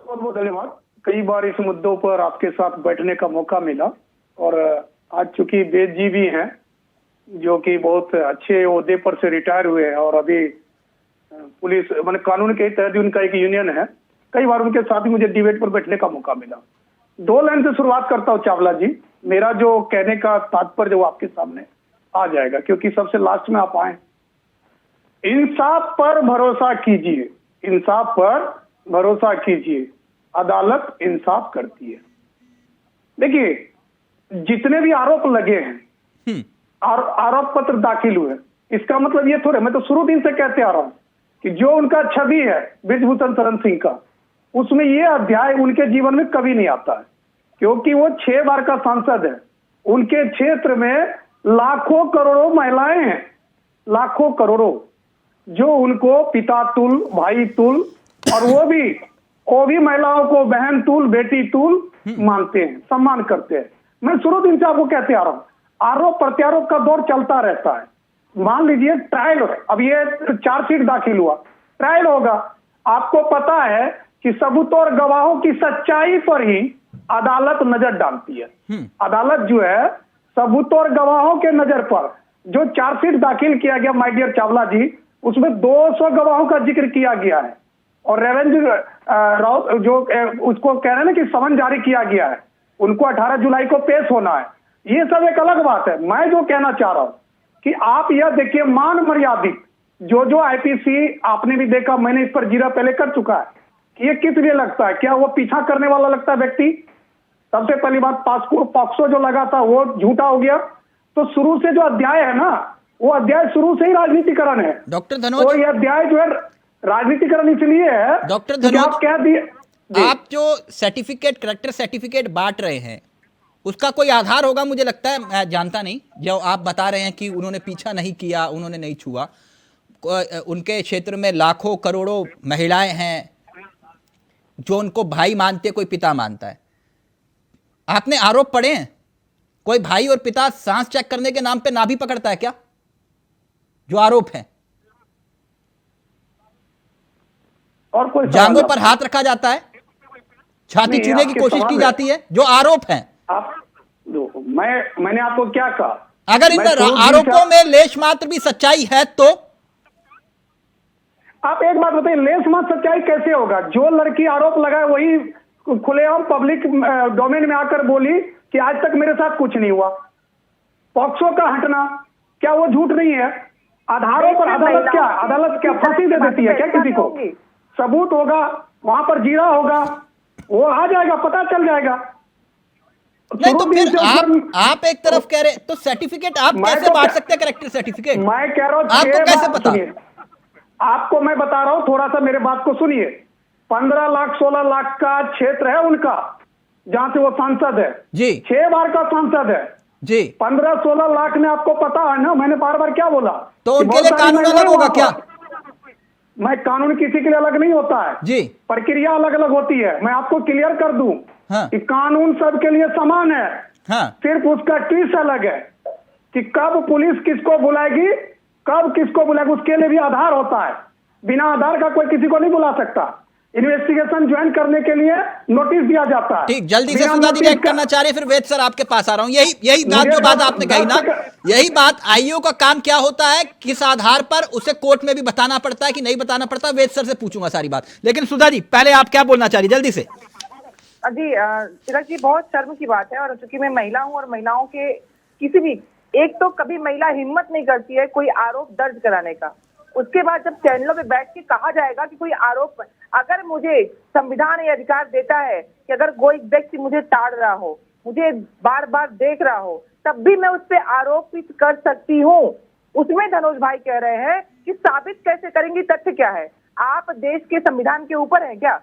बहुत बहुत धन्यवाद। कई बार इस मुद्दों पर आपके साथ बैठने का मौका मिला और आज चूंकि वेद जी भी हैं जो कि बहुत अच्छे ओहदे पर से रिटायर हुए हैं और अभी पुलिस माने कानून के तहत उनका एक यूनियन है, कई बार उनके साथ ही मुझे डिबेट पर बैठने का मौका मिला। 2 लाइन से शुरुआत करता हूँ चावला जी। मेरा जो कहने का तात्पर्य वो आपके सामने आ जाएगा क्योंकि सबसे लास्ट में आप आए। इंसाफ पर भरोसा कीजिए, इंसाफ पर भरोसा कीजिए, अदालत इंसाफ करती है। देखिए, जितने भी आरोप लगे हैं, आरोप पत्र दाखिल हुए, इसका मतलब ये थोड़े, मैं तो शुरू दिन से कहते आ रहा हूं कि जो उनका छवि है ब्रिजभूषण शरण सिंह का, उसमें ये अध्याय उनके जीवन में कभी नहीं आता है क्योंकि वो 6 बार का सांसद है। उनके क्षेत्र में लाखों करोड़ों महिलाएं हैं, लाखों करोड़ों, जो उनको पिता तुल, भाई तुल, और वो भी महिलाओं को बहन तुल, बेटी तुल मानते हैं, सम्मान करते हैं। मैं शुरू दिन से आपको कहते आ रहा हूं, आरोप प्रत्यारोप का दौर चलता रहता है। मान लीजिए ट्रायल, अब ये चार्जशीट दाखिल हुआ, ट्रायल होगा। आपको पता है कि सबूत और गवाहों की सच्चाई पर ही अदालत नजर डालती है। अदालत जो है सबूत और गवाहों के नजर पर जो चार्जशीट दाखिल किया गया, माय डियर चावला जी, उसमें 200 गवाहों का जिक्र किया गया है और रेवेन्यू जो उसको कह रहे हैं ना कि समन जारी किया गया है, उनको 18 जुलाई को पेश होना है। ये सब एक अलग बात है। मैं जो कहना चाह रहा हूं कि आप यह देखिए, मान मर्यादित जो आईपीसी आपने भी देखा, मैंने इस पर जीरा पहले कर चुका है कि ये किस लिए लगता है, क्या वो पीछा करने वाला लगता है व्यक्ति? सबसे पहली बात, पॉक्सो जो लगा था वो झूठा हो गया। तो शुरू से जो अध्याय है ना, वो अध्याय शुरू से ही राजनीतिकरण है। डॉक्टर धनोज, तो ये अध्याय जो है राजनीतिकरण इसलिए है, डॉक्टर धनोज, आप कह दिए, आप जो सर्टिफिकेट, करेक्टर सर्टिफिकेट बांट रहे हैं, उसका कोई आधार होगा मुझे लगता है, मैं जानता नहीं। जो आप बता रहे हैं कि उन्होंने पीछा नहीं किया, उन्होंने नहीं छुआ, उनके क्षेत्र में लाखों करोड़ों महिलाएं हैं जो उनको भाई मानते, कोई पिता मानता है। आपने आरोप पढ़े हैं? कोई भाई और पिता सांस चेक करने के नाम पे नाभि पकड़ता है क्या? जो आरोप है, और कोई जांघों पर हाथ रखा जाता है, छाती छूने की कोशिश की जाती है, जो आरोप है। आप मैंने आपको क्या कहा अगर इन मैं शुरू भी आरोपों में लेश मात्र भी सच्चाई है तो आप एक बात बताइए, लेस मत सच्चाई कैसे होगा? जो लड़की आरोप लगाए वही खुलेआम पब्लिक डोमेन में आकर बोली कि आज तक मेरे साथ कुछ नहीं हुआ। पॉक्सो का हटना, क्या वो झूठ नहीं है? आधारों पर अदालत क्या फांसी दे देती है क्या किसी को? सबूत होगा, वहां पर जीरा होगा, वो आ जाएगा, पता चल जाएगा। नहीं तो फिर आप एक तरफ कह रहे तो सर्टिफिकेट आप कैसे बांट सकते हैं? करेक्टर सर्टिफिकेट मैं कह रहा हूं, आपको कैसे पता? आपको मैं बता रहा हूं, थोड़ा सा मेरे बात को सुनिए। 15 लाख 16 लाख का क्षेत्र है उनका, जहां से वो सांसद है जी, 6 बार का सांसद है जी। 15-16 लाख में आपको पता है ना, मैंने बार बार क्या बोला? तो उनके लिए कानून अलग होगा क्या? मैं कानून किसी के लिए अलग नहीं होता है जी, प्रक्रिया अलग अलग होती है। मैं आपको क्लियर कर दूं हाँ, कि कानून सबके लिए समान है, हाँ, सिर्फ उसका ट्विस्ट अलग है कि कब पुलिस किसको बुलाएगी, कब किसको बुलाएगी, उसके लिए भी आधार होता है। बिना आधार का कोई किसी को नहीं बुला सकता। इन्वेस्टिगेशन ज्वाइन करने के लिए नोटिस दिया जाता है। ठीक, जल्दी से सुधा जी रिएक्ट करना चाह रहे हैं, फिर वेद सर आपके पास आ रहा हूं। यही बात जो बात आपने कही ना, यही बात आईओ का काम क्या होता है, किस आधार पर उसे कोर्ट में भी बताना पड़ता है कि नहीं बताना पड़ता, वेद सर से पूछूंगा सारी बात। लेकिन सुधा जी पहले आप क्या बोलना चाह रही, जल्दी से। जी तिलक जी, बहुत शर्म की बात है। और चूंकि मैं महिला हूँ, और महिलाओं के किसी भी एक तो कभी महिला हिम्मत नहीं करती है कोई आरोप दर्ज कराने का। उसके बाद जब चैनलों पे बैठ के कहा जाएगा कि कोई आरोप, अगर मुझे संविधान ये अधिकार देता है कि अगर कोई व्यक्ति मुझे ताड़ रहा हो, मुझे बार बार देख रहा हो, तब भी मैं उस पर आरोपित कर सकती हूँ। उसमें धनोज भाई कह रहे हैं कि साबित कैसे करेंगी, तथ्य क्या है? आप देश के संविधान के ऊपर है क्या?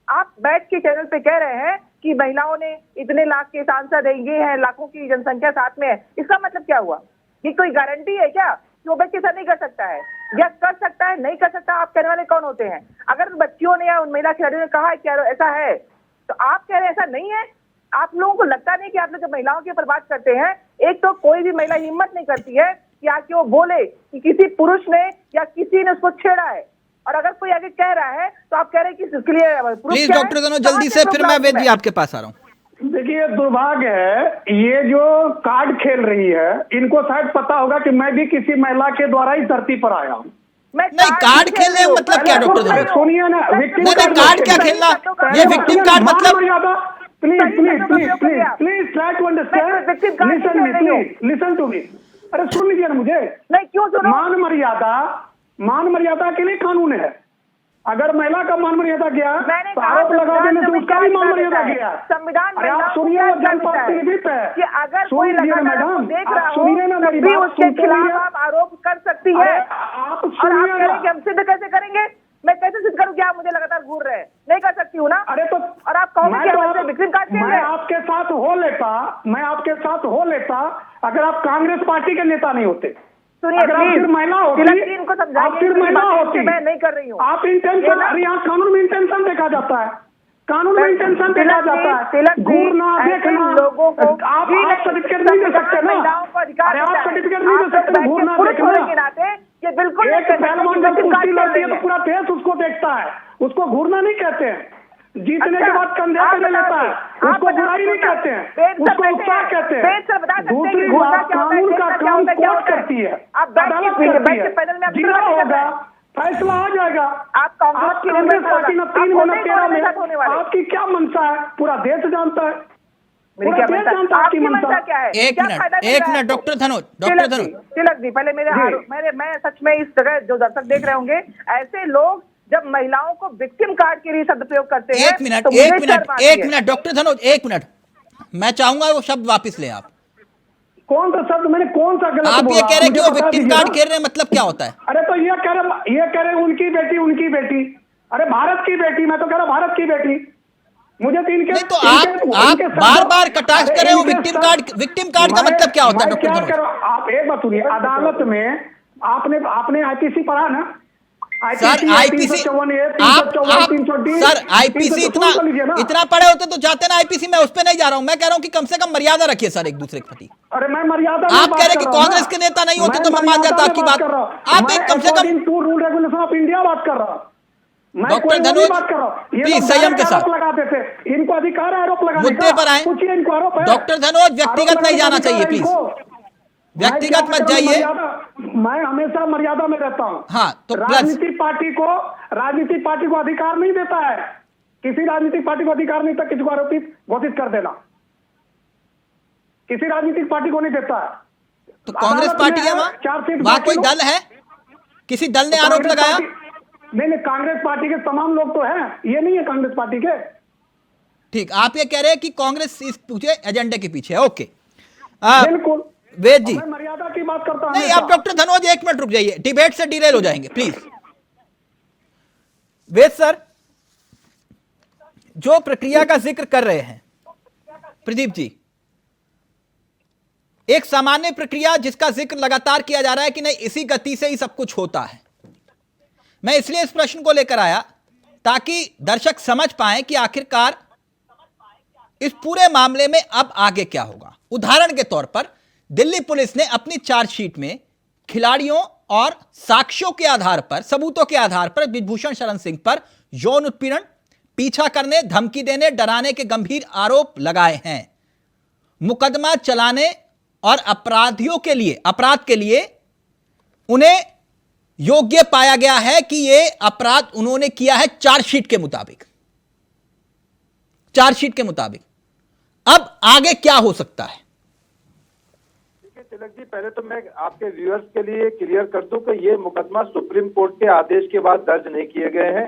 आप बैठ के चैनल पे कह रहे हैं कि महिलाओं ने इतने लाख के सांसद है, ये है, लाखों की जनसंख्या साथ में है। इसका मतलब क्या हुआ? ये कोई गारंटी है क्या कि वो व्यक्ति ऐसा नहीं कर सकता है, या कर सकता है, नहीं कर सकता? आप कहने वाले कौन होते हैं? अगर बच्चियों ने या उन महिला खिलाड़ियों ने कहा है कि ऐसा है, तो आप कह रहे हैं ऐसा नहीं है। आप लोगों को लगता नहीं कि आप लोग जब महिलाओं के ऊपर बात करते हैं, एक तो कोई भी महिला हिम्मत नहीं करती है कि आके वो बोले कि किसी पुरुष ने या किसी ने उसको छेड़ा है, और अगर कोई आगे कह रहा है तो आप कह रहे हैं कि इसके लिए प्लीज डॉक्टर धनोज जल्दी से, फिर मैं वेद जी आपके पास आ रहा हूँ। देखिए, दुर्भाग्य है, ये जो कार्ड खेल रही है, इनको शायद पता होगा कि मैं भी किसी महिला के द्वारा ही धरती पर आया हूँ। नहीं, कार्ड खेलने का मतलब क्या डॉक्टर धनोज? सुनिए ना, नहीं, कार्ड क्या खेलना, ये विक्टिम कार्ड मतलब? Please please please please please try to understand, listen to me. अरे सुन लीजिए ना मुझे। नहीं, क्यों सुनो? मान मर्यादा के लिए कानून है। अगर महिला का मान मर्यादा गया तो आरोप लगा देने से उसका भी मान मर्यादा गया। संविधान अरे आप सुनिए, जनता पीड़ित है कि अगर कोई मैडम, देख रहा हो, सुनिए ना मेरी भी बात, उसके खिलाफ आप आरोप कर सकती है। आप और आप कह रहे हैं कि हम सिद्ध कैसे करेंगे? मैं कैसे सिद्ध करूं कि आप मुझे लगातार घूर रहे हैं? नहीं कर सकती हूँ ना। अरे तो और आप कहोगे कि हम विक्टिम कार्ड खेल रहे हैं। मैं आपके साथ हो लेता अगर आप कांग्रेस पार्टी के नेता नहीं होते। सुनिए, फिर महिला होती, इनको समझाइए, फिर महिला होती। मैं नहीं कर रही हूँ। आप इंटेंशन, अरे यहाँ कानून में इंटेंशन देखा जाता है, कानून में इंटेंशन देखा जाता है। घूरना, देखना, लोगों को आप सर्टिफिकेट नहीं दे सकते ना। अरे आप सर्टिफिकेट नहीं दे सकते, घूरना देखना। ये बिल्कुल एक पहलवान जब कुश्ती लड़ती है तो पूरा देश उसको देखता है, उसको घूरना नहीं कहते हैं। जीतने के बाद कंधे पे ले लेता है, उसको बुराई नहीं कहते हैं, उसको उत्साह कहते हैं। दूसरी बात, कानून का काम कोर्ट करती है, अदालत करती है। जिला होगा, फैसला आ जाएगा। आप कांग्रेस पार्टी न 3 में न 13 में, आपकी क्या मंशा है पूरा देश जानता है। मेरी क्या मंशा क्या है? एक मिनट डॉक्टर धनोज तिलक जी, पहले मैं सच में इस जगह जो दर्शक देख रहे होंगे, ऐसे लोग जब महिलाओं को विक्टिम कार्ड के लिए शब्द प्रयोग करते हैं। एक मिनट डॉक्टर धनोज, एक मिनट, मैं चाहूंगा वो शब्द वापस लें आप। कौन सा शब्द? मैंने कौन सा गलत आप ये कह रहे हैं कि वो विक्टिम कार्ड खेल रहे हैं, मतलब क्या होता है? अरे तो ये कह रहे उनकी बेटी। अरे भारत की बेटी, मैं तो कह रहा भारत की बेटी। मुझे तो इनके नहीं, तो आप बार कटाक्ष कर रहे हो विक्टिम कार्ड का मतलब क्या होता है डॉक्टर धनोज? आप एक बात सुनिए, अदालत में आपने आईपीसी पढ़ा ना? सर आईपीसी इतना पढ़े होते तो जाते ना आईपीसी में, उस पे नहीं जा रहा हूं। मैं कह रहा हूं कि कम से कम मर्यादा रखिए सर एक दूसरे के प्रति। अरे मैं मर्यादा, आप कह रहे हैं कि कांग्रेस के नेता नहीं होते तो मैं मान जाता आपकी बात। आप एक कम से कम रूल रेगुलेशन ऑफ इंडिया बात कर रहा हूं। डॉक्टर धनोज प्लीज संयम के साथ लगाते थे, इनको अधिकार है आरोप लगाने का। मुद्दे पर आए पूछिए, इनको आरोप है। डॉक्टर धनोज व्यक्तिगत नहीं जाना चाहिए प्लीज। व्यक्तिगत मत जाइए। मैं हमेशा मर्यादा में रहता हूँ। हाँ, तो राजनीतिक पार्टी को अधिकार नहीं देता है, किसी राजनीतिक पार्टी को अधिकार नहीं था किसी को आरोपित घोषित कर देना, किसी राजनीतिक पार्टी को नहीं देता है। तो कांग्रेस पार्टी है वहां कोई दल है, किसी दल ने आरोप लगाया? नहीं, कांग्रेस पार्टी के तमाम लोग तो हैं, ये नहीं है कांग्रेस पार्टी के। ठीक, आप ये कह रहे हैं कि कांग्रेस इस पूछे एजेंडे के पीछे है। ओके, बिल्कुल। वेद जी, मैं मर्यादा की बात करता हूं। नहीं, आप डॉक्टर धनोज एक मिनट रुक जाइए, डिबेट से डिरेल हो जाएंगे प्लीज। वेद सर, जो प्रक्रिया का जिक्र कर रहे हैं प्रदीप जी, एक सामान्य प्रक्रिया जिसका जिक्र लगातार किया जा रहा है कि नहीं इसी गति से ही सब कुछ होता है। मैं इसलिए इस प्रश्न को लेकर आया ताकि दर्शक समझ पाएं कि आखिरकार इस पूरे मामले में अब आगे क्या होगा। उदाहरण के तौर पर दिल्ली पुलिस ने अपनी चार्जशीट में खिलाड़ियों और साक्ष्यों के आधार पर, सबूतों के आधार पर ब्रिजभूषण शरण सिंह पर यौन उत्पीड़न, पीछा करने, धमकी देने, डराने के गंभीर आरोप लगाए हैं। मुकदमा चलाने और अपराध के लिए उन्हें योग्य पाया गया है कि यह अपराध उन्होंने किया है चार्जशीट के मुताबिक। अब आगे क्या हो सकता है? तिलक जी, पहले तो मैं आपके व्यूअर्स के लिए क्लियर कर दूं कि ये मुकदमा सुप्रीम कोर्ट के आदेश के बाद दर्ज नहीं किए गए हैं।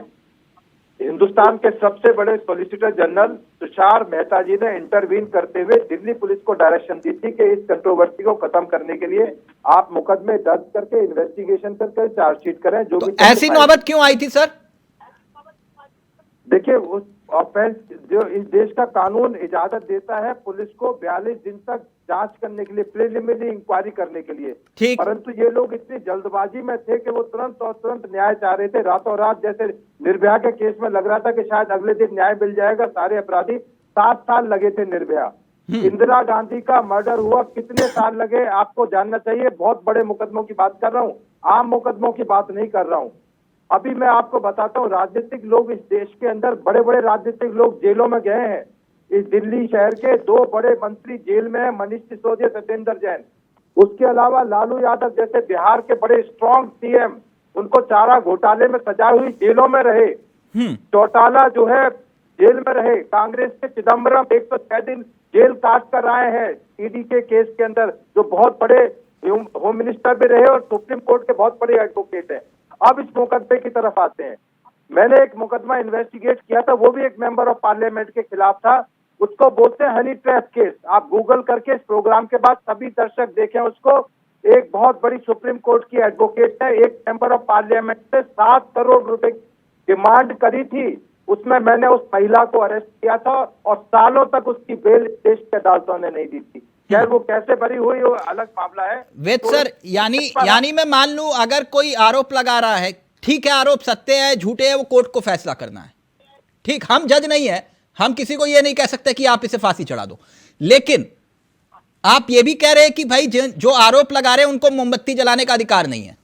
हिंदुस्तान के सबसे बड़े सॉलिसिटर जनरल तुषार मेहता जी ने इंटरवीन करते हुए दिल्ली पुलिस को डायरेक्शन दी थी कि इस कंट्रोवर्सी को खत्म करने के लिए आप मुकदमे दर्ज करके इन्वेस्टिगेशन करके चार्जशीट करें। जो तो ऐसी नौबत क्यों आई थी सर? देखिए, उस ऑफेंस जो इस देश का कानून इजाजत देता है पुलिस को 42 दिन तक जांच करने के लिए, प्रिलिमिनरी इंक्वायरी करने के लिए, परंतु ये लोग इतनी जल्दबाजी में थे कि वो तुरंत न्याय चाह रहे थे रातों रात। जैसे निर्भया के केस में लग रहा था कि शायद अगले दिन न्याय मिल जाएगा, सारे अपराधी 7 साल लगे थे निर्भया। इंदिरा गांधी का मर्डर हुआ, कितने साल लगे आपको जानना चाहिए। बहुत बड़े मुकदमों की बात कर रहा हूँ, आम मुकदमों की बात नहीं कर रहा हूँ। अभी मैं आपको बताता हूँ, राजनीतिक लोग इस देश के अंदर, बड़े बड़े राजनीतिक लोग जेलों में गए हैं। इस दिल्ली शहर के 2 बड़े मंत्री जेल में है, मनीष सिसोदिया, सत्येंद्र जैन। उसके अलावा लालू यादव जैसे बिहार के बड़े स्ट्रॉन्ग सीएम, उनको चारा घोटाले में सजा हुई जेलों में रहे। चौटाला जो है जेल में रहे। कांग्रेस के चिदम्बरम 106 दिन जेल काट कर आए हैं ईडी के केस के अंदर, जो बहुत बड़े होम मिनिस्टर भी रहे और सुप्रीम कोर्ट के बहुत बड़े एडवोकेट हैं। अब इस मुकदमे की तरफ आते हैं। मैंने एक मुकदमा इन्वेस्टिगेट किया था, वो भी एक मेंबर ऑफ पार्लियामेंट के खिलाफ था। उसको बोलते हैं हनी ट्रैप केस। आप गूगल करके इस प्रोग्राम के बाद सभी दर्शक देखें उसको। एक बहुत बड़ी सुप्रीम कोर्ट की एडवोकेट ने एक मेंबर ऑफ पार्लियामेंट से 7 करोड़ रुपए डिमांड करी थी। उसमें मैंने उस महिला को अरेस्ट किया था और सालों तक उसकी बेल देश के अदालतों ने नहीं दी थी। खैर, वो कैसे बरी हुई वो अलग मामला है। वेद सर, यानी मैं मान लूं अगर कोई आरोप लगा रहा है, ठीक है, आरोप सत्य है झूठे है, वो कोर्ट को फैसला करना है। ठीक, हम जज नहीं है, हम किसी को ये नहीं कह सकते कि आप इसे फांसी चढ़ा दो। लेकिन आप ये भी कह रहे हैं कि भाई जो आरोप लगा रहे हैं उनको मोमबत्ती जलाने का अधिकार नहीं है।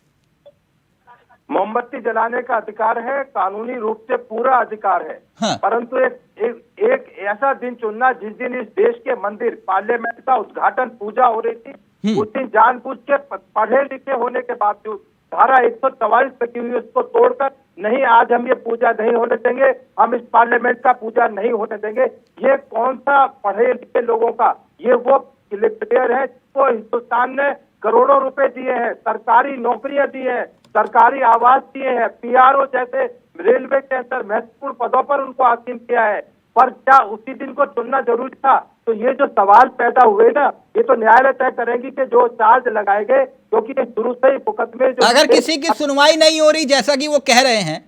मोमबत्ती जलाने का अधिकार है, कानूनी रूप से पूरा अधिकार है। हाँ। परंतु एक ऐसा दिन चुनना जिस दिन इस देश के मंदिर पार्लियामेंट का उद्घाटन पूजा हो रही थी, उस दिन जानबूझ के पढ़े लिखे होने के बावजूद धारा 144 लगी हुई उसको तोड़कर नहीं, आज हम ये पूजा नहीं होने देंगे, हम इस पार्लियामेंट का पूजा नहीं होने देंगे। ये कौन सा पढ़े लिखे लोगों का, ये वो प्लेयर है जिसको हिंदुस्तान ने करोड़ों रुपए दिए हैं, सरकारी नौकरियां दी है, सरकारी आवास दिए हैं, पीआरओ जैसे रेलवे के अंदर महत्वपूर्ण पदों पर उनको आसीन किया है। पर क्या उसी दिन को चुनना जरूरी था? तो ये जो सवाल पैदा हुए ना, ये तो न्यायालय तय करेंगी कि जो चार्ज लगाए गए, क्योंकि शुरू से ही मुकदमे अगर किसी की सुनवाई नहीं हो रही जैसा कि वो कह रहे हैं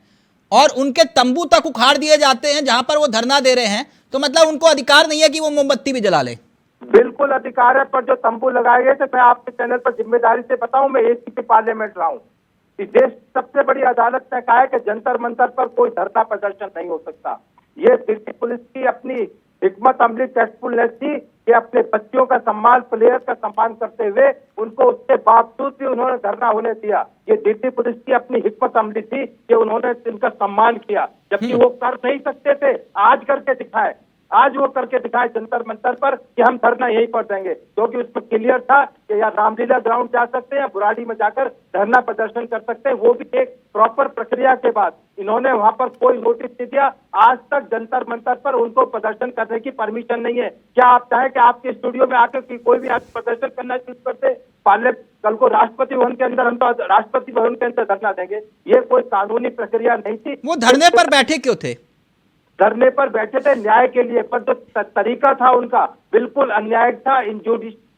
और उनके तंबू तक उखाड़ दिए जाते हैं जहां पर वो धरना दे रहे हैं, तो मतलब उनको अधिकार नहीं है कि वो मोमबत्ती भी जला ले। बिल्कुल अधिकार है, पर जो तंबू लगाए गए थे, मैं आपके चैनल पर जिम्मेदारी से बताऊं, मैं एसीपी पार्लियामेंट रहा हूं। इस देश सबसे बड़ी अदालत ने कहा है कि जंतर मंतर पर कोई धरना प्रदर्शन नहीं हो सकता। ये दिल्ली पुलिस की अपनी हिकमत अमली टेस्टफुलनेस थी कि अपने बच्चों का सम्मान, प्लेयर का सम्मान करते हुए उनको उसके बावजूद भी उन्होंने धरना होने दिया। ये दिल्ली पुलिस की अपनी हिकमत अमली थी कि उन्होंने इनका सम्मान किया, जबकि वो कर नहीं सकते थे, आज करके दिखाए। आज वो करके दिखाए जंतर मंतर पर कि हम धरना यहीं पर देंगे, क्योंकि उसमें क्लियर था कि या रामलीला ग्राउंड जा सकते हैं या बुराड़ी में जाकर धरना प्रदर्शन कर सकते हैं, वो भी एक प्रॉपर प्रक्रिया के बाद। इन्होंने वहां पर कोई नोटिस नहीं दिया, आज तक जंतर मंतर पर उनको प्रदर्शन करने की परमिशन नहीं है। क्या आप चाहें कि आपके स्टूडियो में आकर कि कोई भी आज प्रदर्शन करना शुरू करते, कल को राष्ट्रपति भवन के अंदर हम तो राष्ट्रपति भवन के अंदर धरना देंगे? ये कोई कानूनी प्रक्रिया नहीं थी। वो धरने पर बैठे क्यों थे? धरने पर बैठे थे न्याय के लिए, पर जो तरीका था उनका बिल्कुल अन्याय था।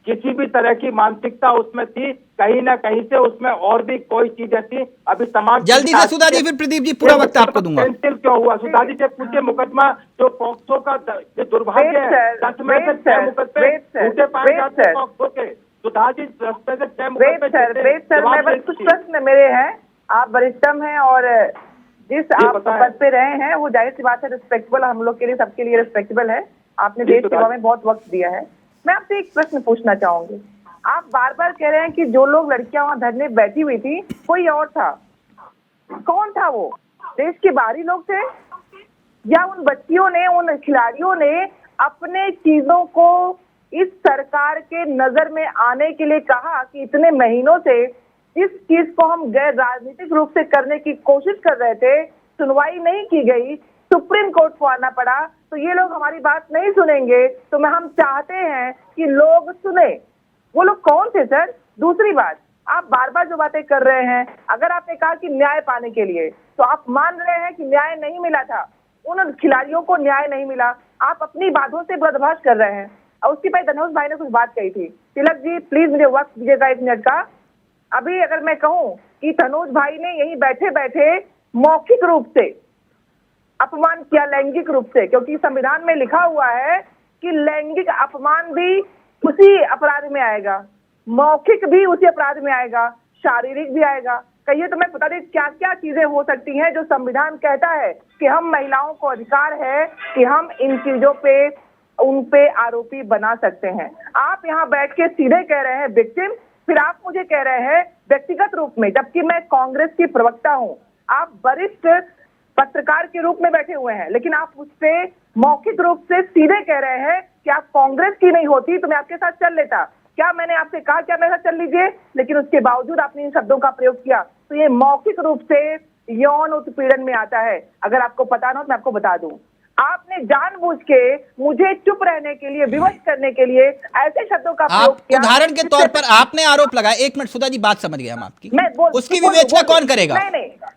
किसी भी तरह की मानसिकता उसमें थी, कहीं ना कहीं से उसमें और भी कोई चीजें थी। अभी तमाम जल्दी से सुधा जी, फिर प्रदीप जी पूरा वक्त आपको दूंगा। कैंसिल क्यों हुआ? सुधा जी से पूछे, मुकदमा जो पॉक्सो का दुर्भाग्य है, 10 में से 6 मुकदमे उठे पाए जाते हैं पॉक्सो के। सुधा जी 10 में से 6 मुकदमे। कुछ प्रश्न मेरे हैं, आप वरिष्ठम हैं और जिस आप पद पे रहे हैं वो जाहिर सी बात है रिस्पेक्टेबल, हम लोग के लिए, सबके लिए रिस्पेक्टेबल है। आपने देश सेवा में बहुत वक्त दिया है। मैं आपसे एक प्रश्न पूछना चाहूंगी। आप बार बार कह रहे हैं कि जो लोग लड़कियां वहां धरने बैठी हुई थी कोई और था, कौन था वो? देश के बाहरी लोग थे या उन बच्चियों ने, उन खिलाड़ियों ने अपने चीजों को इस सरकार के नजर में आने के लिए कहा कि इतने महीनों से जिस चीज को हम गैर राजनीतिक रूप से करने की कोशिश कर रहे थे, सुनवाई नहीं की गई, सुप्रीम कोर्ट को आना पड़ा, तो ये लोग हमारी बात नहीं सुनेंगे। तो हम चाहते हैं कि लोग सुने। वो लोग कौन थे सर? दूसरी बात, आप बार बार जो बातें कर रहे हैं, अगर आपने कहा कि न्याय पाने के लिए, तो आप मान रहे हैं कि न्याय नहीं मिला था, उन खिलाड़ियों को न्याय नहीं मिला, आप अपनी बातों से बर्दाश्त कर रहे हैं। और उसके बाद धनुष भाई ने कुछ बात कही थी। तिलक जी प्लीज मुझे वक्त दीजिएगा 1 मिनट का। अभी अगर मैं कहूं कि तनुज भाई ने यहीं बैठे बैठे मौखिक रूप से अपमान किया, लैंगिक रूप से, क्योंकि संविधान में लिखा हुआ है कि लैंगिक अपमान भी उसी अपराध में आएगा, मौखिक भी उसी अपराध में आएगा, शारीरिक भी आएगा। कहिए तो मैं बता दें क्या क्या चीजें हो सकती हैं जो संविधान कहता है कि हम महिलाओं को अधिकार है कि हम इन चीजों पे उन पे आरोपी बना सकते हैं। आप यहाँ बैठ के सीधे कह रहे हैं विक्टिम, फिर आप मुझे कह रहे हैं व्यक्तिगत रूप में, जबकि मैं कांग्रेस की प्रवक्ता हूं। आप वरिष्ठ पत्रकार के रूप में बैठे हुए हैं, लेकिन आप उससे मौखिक रूप से सीधे कह रहे हैं कि आप कांग्रेस की नहीं होती तो मैं आपके साथ चल लेता। क्या मैंने आपसे कहा क्या मेरे साथ चल लीजिए? लेकिन उसके बावजूद आपने इन शब्दों का प्रयोग किया, तो ये मौखिक रूप से यौन उत्पीड़न में आता है। अगर आपको पता ना हो तो मैं आपको बता दूं, आपने जानबूझ के मुझे चुप रहने के लिए, विवश करने के लिए ऐसे शब्दों का प्रयोग किया। उदाहरण के तौर पर आपने आरोप लगाया, 1 मिनट सुधा जी, बात समझ गए हम आपकी। उसकी विवेचना कौन करेगा?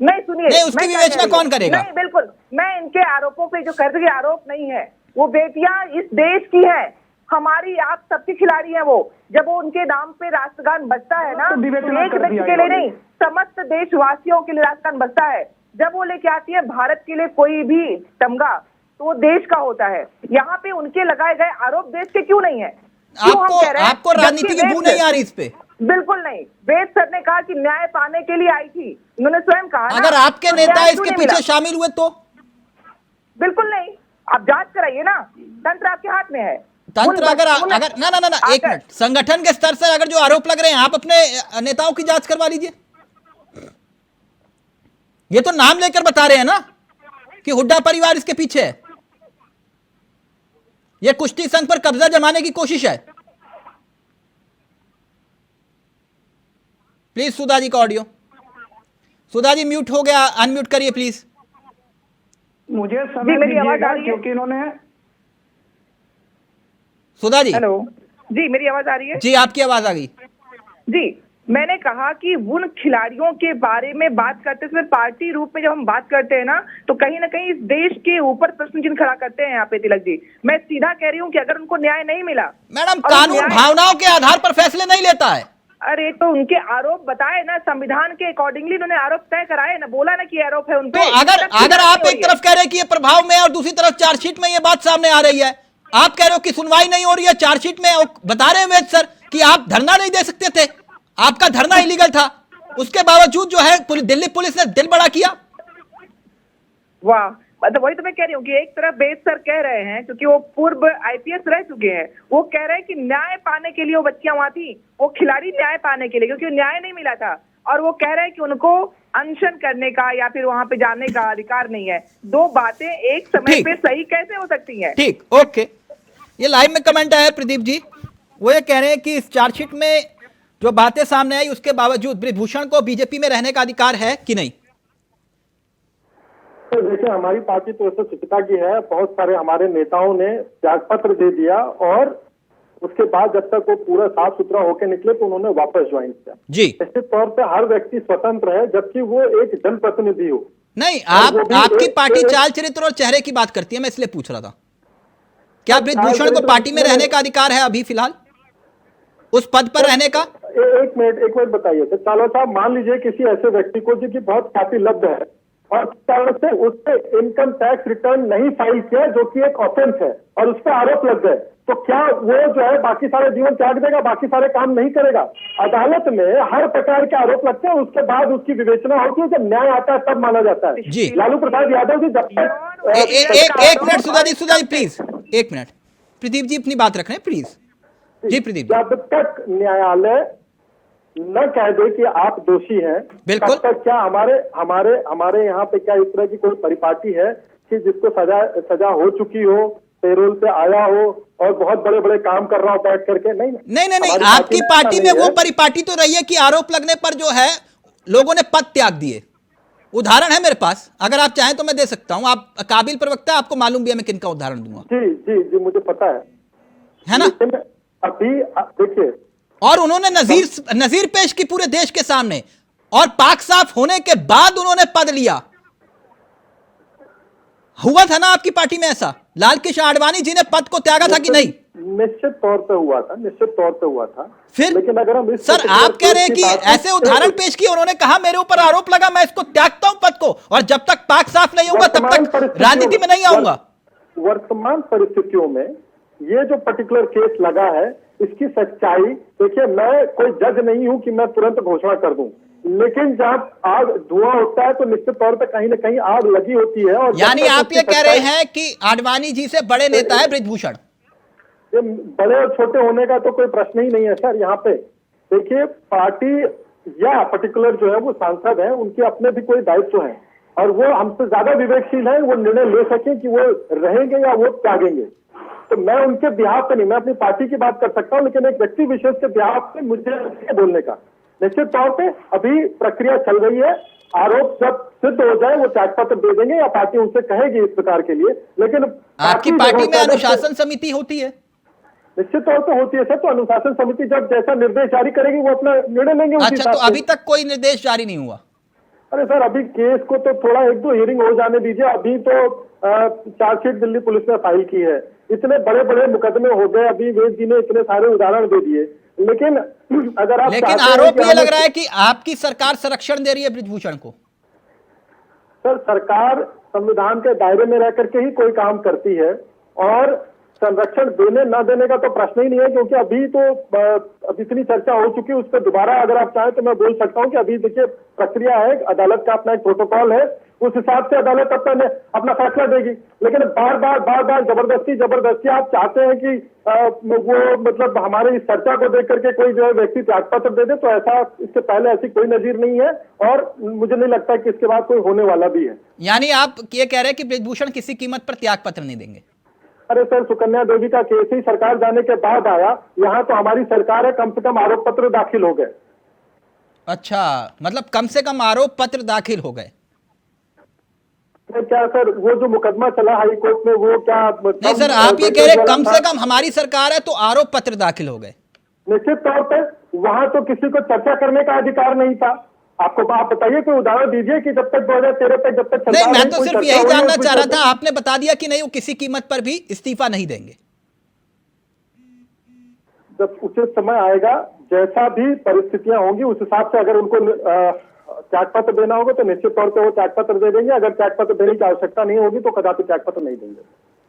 नहीं सुनिए, उसकी विवेचना कौन करेगा? नहीं, बिल्कुल मैं इनके आरोपों पे जो कर रही आरोप नहीं है, वो बेटियां इस देश की है, हमारी, आप सबकी खिलाड़ी है वो। जब वो उनके नाम पे राष्ट्रगान बजता है ना, तो एक व्यक्ति के लिए नहीं, समस्त देशवासियों के लिए राष्ट्रगान बजता है। जब वो लेके आती है भारत के लिए कोई भी तमगा, तो वो देश का होता है। यहाँ पे उनके लगाए गए आरोप देश के क्यों नहीं है? आपको राजनीति की बू नहीं आ रही इस पे? बिल्कुल नहीं। वेद सर ने कहा कि न्याय पाने के लिए आई थी, उन्होंने स्वयं कहा। अगर आपके नेता इसके पीछे शामिल हुए तो? बिल्कुल नहीं। आप जांच कराइए ना, तंत्र आपके हाथ में है। तंत्र अगर ना 1 मिनट, संगठन के स्तर से अगर जो आरोप लग रहे हैं, आप अपने नेताओं की जांच करवा लीजिए। ये तो नाम लेकर बता रहे हैं ना कि हुड्डा परिवार इसके पीछे है। यह कुश्ती संघ पर कब्जा जमाने की कोशिश है। प्लीज सुधा जी का ऑडियो। सुधा जी म्यूट हो गया, अनम्यूट करिए प्लीज। मुझे समय दीजिएगा क्योंकि इन्होंने। सुधा जी, हेलो जी, मेरी आवाज आ रही है? जी आपकी आवाज आ गई जी। मैंने कहा कि उन खिलाड़ियों के बारे में बात करते समय पार्टी रूप में जब हम बात करते हैं ना, तो कहीं ना कहीं इस देश के ऊपर प्रश्न चिन्ह खड़ा करते हैं यहाँ पे तिलक जी। मैं सीधा कह रही हूँ कि अगर उनको न्याय नहीं मिला, मैडम, कानून भावनाओं के आधार पर फैसले नहीं लेता है। अरे तो उनके आरोप बताए ना, संविधान के अकॉर्डिंगली उन्होंने आरोप तय कराए ना, बोला ना कि आरोप है उनपे। तो अगर आप एक तरफ कह रहे हैं कि ये प्रभाव में है और दूसरी तरफ चार्जशीट में ये बात सामने आ रही है, आप कह रहे हो कि सुनवाई नहीं हो रही है, चार्जशीट में बता रहे हैं वेद सर कि आप धरना नहीं दे सकते थे, आपका धरना इलीगल था, उसके बावजूद जो है दिल्ली पुलिस ने दिल बड़ा किया। वाह, मतलब वही तो मैं कह रही हूँ कि एक तरफ वेद सर कह रहे हैं, क्योंकि वो पूर्व IPS रह चुके हैं, वो कह रहे हैं कि न्याय पाने के लिए वो बच्चियां वहां थी, वो खिलाड़ी न्याय पाने के लिए, क्योंकि न्याय नहीं मिला था, और वो कह रहे हैं कि उनको अनशन करने का या फिर वहां पे जाने का अधिकार नहीं है। दो बातें एक समय ठीक। पे सही कैसे हो सकती हैं? ठीक, ओके। ये लाइव में कमेंट आया है प्रदीप जी, वो ये कह रहे हैं कि इस चार्जशीट में जो बातें सामने आई उसके बावजूद बृजभूषण को बीजेपी में रहने का अधिकार है कि नहीं? तो देखिए, हमारी पार्टी तो ऐसे स्वच्छता की है, बहुत सारे हमारे नेताओं ने त्यागपत्र दे दिया और उसके बाद जब तक वो पूरा साफ सुथरा होकर निकले तो उन्होंने वापस ज्वाइन किया जी। निश्चित तौर पे हर व्यक्ति स्वतंत्र है, जबकि वो एक जनप्रतिनिधि हो। नहीं, और वो भी आपकी एक- पार्टी एक- चाल चरित्र और चेहरे की बात करती है, मैं इसलिए पूछ रहा था। क्या चाल बृजभूषण को चरित्र पार्टी में रहने का अधिकार है अभी फिलहाल, उस पद पर रहने का? एक मिनट बताइए। तो चालो साहब, मान लीजिए किसी ऐसे व्यक्ति को जो कि बहुत ख्याति लब्ध है और कारण से उससे इनकम टैक्स रिटर्न नहीं फाइल किया, जो कि एक ऑफेंस है और उस पर आरोप लग गए, तो क्या वो जो है बाकी सारे जीवन त्याग देगा, बाकी सारे काम नहीं करेगा? अदालत में हर प्रकार के आरोप लगते हैं, उसके बाद उसकी विवेचना होती है, जब न्याय आता है तब माना जाता है। जी। लालू प्रसाद यादव जी जब तक एक मिनट सुधा जी प्लीज, एक मिनट। प्रदीप जी अपनी बात रख रहे हैं प्लीज। जी प्रदीप जी। जब तक न्यायालय न कह दे कि आप दोषी हैं, बिल्कुल। तब तक क्या हमारे यहाँ पे क्या इस तरह की कोई परिपाटी है कि जिसको सजा हो चुकी हो, पेरोल पे आया हो और बहुत बड़े बड़े काम कर रहा हो बैठ करके? नहीं, नहीं, आपकी पार्टी में वो परिपाटी तो रही है कि आरोप लगने पर जो है लोगों ने पद त्याग दिए। उदाहरण है मेरे पास, अगर आप चाहें तो मैं दे सकता हूं। आप काबिल प्रवक्ता, आपको मालूम भी है मैं किनका उदाहरण दूंगा। जी मुझे पता है ना? लेकिन अभी देखिए, और उन्होंने नजीर पेश की पूरे देश के सामने, और पाक साफ होने के बाद उन्होंने पद लिया। हुआ था ना आपकी पार्टी में ऐसा? लाल कृष्ण आडवाणी जी ने पद को त्यागा था कि नहीं? निश्चित तौर पे हुआ था। फिर लेकिन अगर हम सर आप कह रहे हैं कि ऐसे उदाहरण पेश किए, उन्होंने कहा मेरे ऊपर आरोप लगा, मैं इसको त्यागता हूं पद को, और जब तक पाक साफ नहीं होगा तब तक राजनीति में नहीं आऊंगा। वर्तमान परिस्थितियों में ये जो पर्टिकुलर केस लगा है, इसकी सच्चाई देखिए, मैं कोई जज नहीं हूं कि मैं तुरंत घोषणा कर दूं, लेकिन जब आग धुआं होता है तो निश्चित तौर पे कहीं ना कहीं आग लगी होती है। और यानी आप ये कह रहे हैं कि आडवाणी जी से बड़े नेता है बृजभूषण? ये बड़े और छोटे होने का तो कोई प्रश्न ही नहीं है सर। यहाँ पे देखिए, पार्टी या पर्टिकुलर जो है वो सांसद है, उनके अपने भी कोई दायित्व है और वो हमसे ज्यादा विवेकशील है, वो निर्णय ले सके कि वो रहेंगे या वो त्यागेंगे। तो मैं उनके बिहाफ पे नहीं, मैं अपनी पार्टी की बात कर सकता हूँ, लेकिन एक व्यक्ति विशेष के बिहाफ पे मुझे बोलने का निश्चित तौर पे अभी प्रक्रिया चल रही है। आरोप जब सिद्ध हो जाए वो त्यागपत्र दे देंगे या पार्टी उनसे कहेगी इस प्रकार के लिए। लेकिन आपकी पार्टी में अनुशासन समिति होती है? निश्चित तौर पे होती है सर। तो अनुशासन समिति जब जैसा निर्देश जारी करेगी वो अपना निर्णय लेंगे। अच्छा, तो अभी तक कोई निर्देश जारी नहीं हुआ? अरे सर, अभी केस को तो थोड़ा एक दो हियरिंग हो जाने दीजिए। अभी तो चार्जशीट दिल्ली पुलिस ने फाइल की है, इतने बड़े बड़े मुकदमे हो गए, अभी वेद जी ने इतने सारे उदाहरण दे दिए। लेकिन अगर आप लेकिन आरोप ये लग रहा है कि आपकी सरकार संरक्षण दे रही है बृजभूषण को। सर, सरकार संविधान के दायरे में रह करके ही कोई काम करती है और संरक्षण देने न देने का तो प्रश्न ही नहीं है, क्योंकि अभी तो अब इतनी चर्चा हो चुकी है। उस पर दोबारा अगर आप चाहें तो मैं बोल सकता हूं कि अभी देखिए प्रक्रिया है, अदालत का अपना एक प्रोटोकॉल है, उस हिसाब से अदालत अपना फैसला देगी। लेकिन बार बार जबरदस्ती आप चाहते हैं कि वो मतलब हमारे इस चर्चा को देख करके कोई जो है व्यक्ति त्यागपत्र दे दे, तो ऐसा इससे पहले ऐसी कोई नजीर नहीं है और मुझे नहीं लगता कि इसके बाद कोई होने वाला भी है। यानी आप ये कह रहे हैं कि बृजभूषण किसी कीमत पर त्यागपत्र नहीं देंगे? अरे सर, सुकन्या देवी का केस ही सरकार जाने के बाद आया, यहाँ तो हमारी सरकार है, कम से कम आरोप पत्र दाखिल हो गए। अच्छा, मतलब कम से कम आरोप पत्र दाखिल हो गए? क्या सर, वो जो मुकदमा चला हाई कोर्ट में वो क्या? नहीं सर, आप ये कह रहे कम से कम हमारी सरकार है तो आरोप पत्र दाखिल हो गए। निश्चित तौर पे वहां तो किसी को चर्चा करने का अधिकार नहीं था। आप बताइए, कोई उदाहरण दीजिए कि जब तक 2013 तक जब तक नहीं, मैं तो सिर्फ यही जानना चाह रहा था। आपने बता दिया कि नहीं, वो किसी कीमत पर भी इस्तीफा नहीं देंगे। जब उचित समय आएगा, जैसा भी परिस्थितियां होंगी उस हिसाब से अगर उनको त्यागपत्र देना होगा तो निश्चित तौर पे वो त्यागपत्र दे देंगे। अगर त्यागपत्र देने की आवश्यकता नहीं होगी तो कदापि त्यागपत्र नहीं देंगे।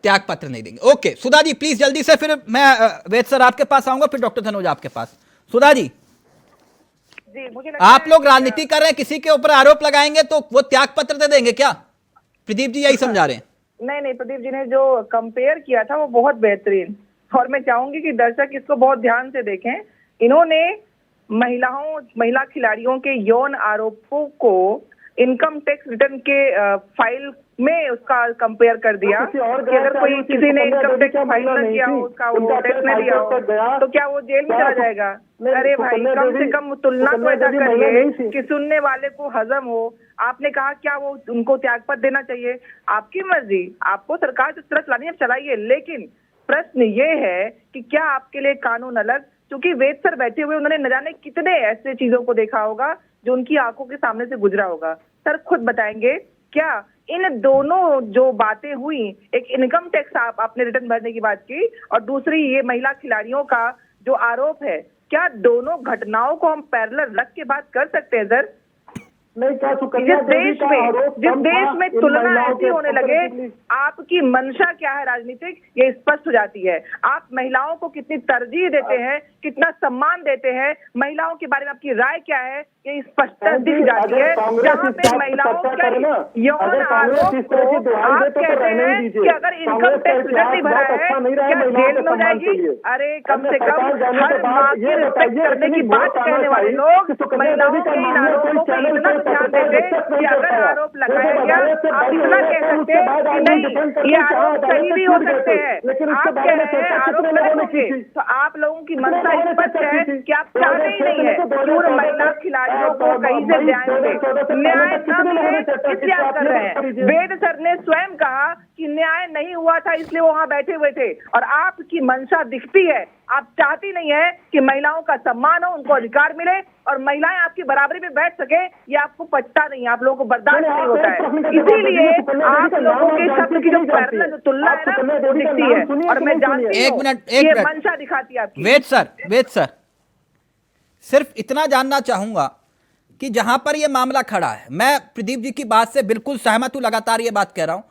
त्यागपत्र नहीं देंगे। ओके सुधा जी प्लीज जल्दी से, फिर मैं वेद सर आपके पास आऊंगा, फिर डॉक्टर धनोज आपके पास। सुधा जी, मुझे आप लोग राजनीति कर रहे हैं, किसी के ऊपर आरोप लगाएंगे तो वो त्यागपत्र दे देंगे क्या? प्रदीप जी यही समझा रहे हैं? नहीं, प्रदीप जी ने जो कंपेयर किया था वो बहुत बेहतरीन, और मैं चाहूंगी कि दर्शक इसको बहुत ध्यान से देखें। इन्होंने महिला खिलाड़ियों के यौन आरोपों को इनकम टैक्स रिटर्न के फाइल में उसका कंपेयर कर दिया कि अगर कोई किसी ने इनकम टैक्स फाइल न किया हो, उसका वो टैक्स न दिया हो, तो क्या वो जेल में चला जाएगा? अरे भाई, कम से कम तुलना तो ऐसा करिए कि सुनने वाले को हजम हो। आपने कहा क्या वो उनको त्यागपत्र देना चाहिए? आपकी मर्जी, आपको सरकार जिस तरह चलानी है चलाइए, लेकिन प्रश्न ये है कि क्या आपके लिए कानून अलग? क्योंकि वेद सर बैठे हुए, उन्होंने न जाने कितने ऐसे चीजों को देखा होगा जो उनकी आंखों के सामने से गुजरा होगा। सर खुद बताएंगे क्या इन दोनों जो बातें हुई, एक इनकम टैक्स आपने रिटर्न भरने की बात की और दूसरी ये महिला खिलाड़ियों का जो आरोप है, क्या दोनों घटनाओं को हम पैरेलल रख के बात कर सकते हैं सर? नहीं, क्या जिस देश में तुलना ऐसी होने लगे, आपकी मंशा क्या है राजनीतिक, ये स्पष्ट हो जाती है। आप महिलाओं को कितनी तरजीह देते हैं, कितना सम्मान देते हैं, महिलाओं के बारे में आपकी राय क्या है, ये स्पष्टता दिख जाती है। जहाँ पे महिलाओं के यौन आरोप को आप कहते हैं कि अगर इनकम टैक्स रिटर्न नहीं भरा है क्या जेल में हो जाएगी? अरे कम से कम हर माँ की रिस्पेक्ट करने की बात कहने वाले लोग महिलाओं के इन आरोपों पर इतना ध्यान देते कि अगर आरोप लगाया गया, आप इतना कह सकते कि नहीं ये आरोप सही भी हो सकते हैं। आप कह रहे हैं आरोप गलत होंगे, तो आप लोगों की मंशा स्पष्ट है कि आप चाहते ही नहीं है पूर्ण महिला खिलाड़ियों को कहीं से न्याय मिले। न्याय न मिले इसलिए आप कर रहे हैं। वेद सर ने स्वयं कहा कि न्याय नहीं हुआ था इसलिए वहां बैठे हुए थे, और आपकी मंशा दिखती है, आप चाहती नहीं है कि महिलाओं का सम्मान हो, उनको अधिकार मिले और महिलाएं आपकी बराबरी में बैठ सके। ये आपको पचता नहीं है, आप लोगों को बर्दाश्त नहीं होता है, इसीलिए आप लोगों के शब्द की जो पैरेलल जो तुलना है ना वो दिखती है, और मैं जानती हूं ये मंशा दिखाती है आपकी। वेद सर सिर्फ इतना जानना चाहूंगा कि जहां पर यह मामला खड़ा है, मैं प्रदीप जी की बात से बिल्कुल सहमत हूं, लगातार ये बात कह रहा हूं,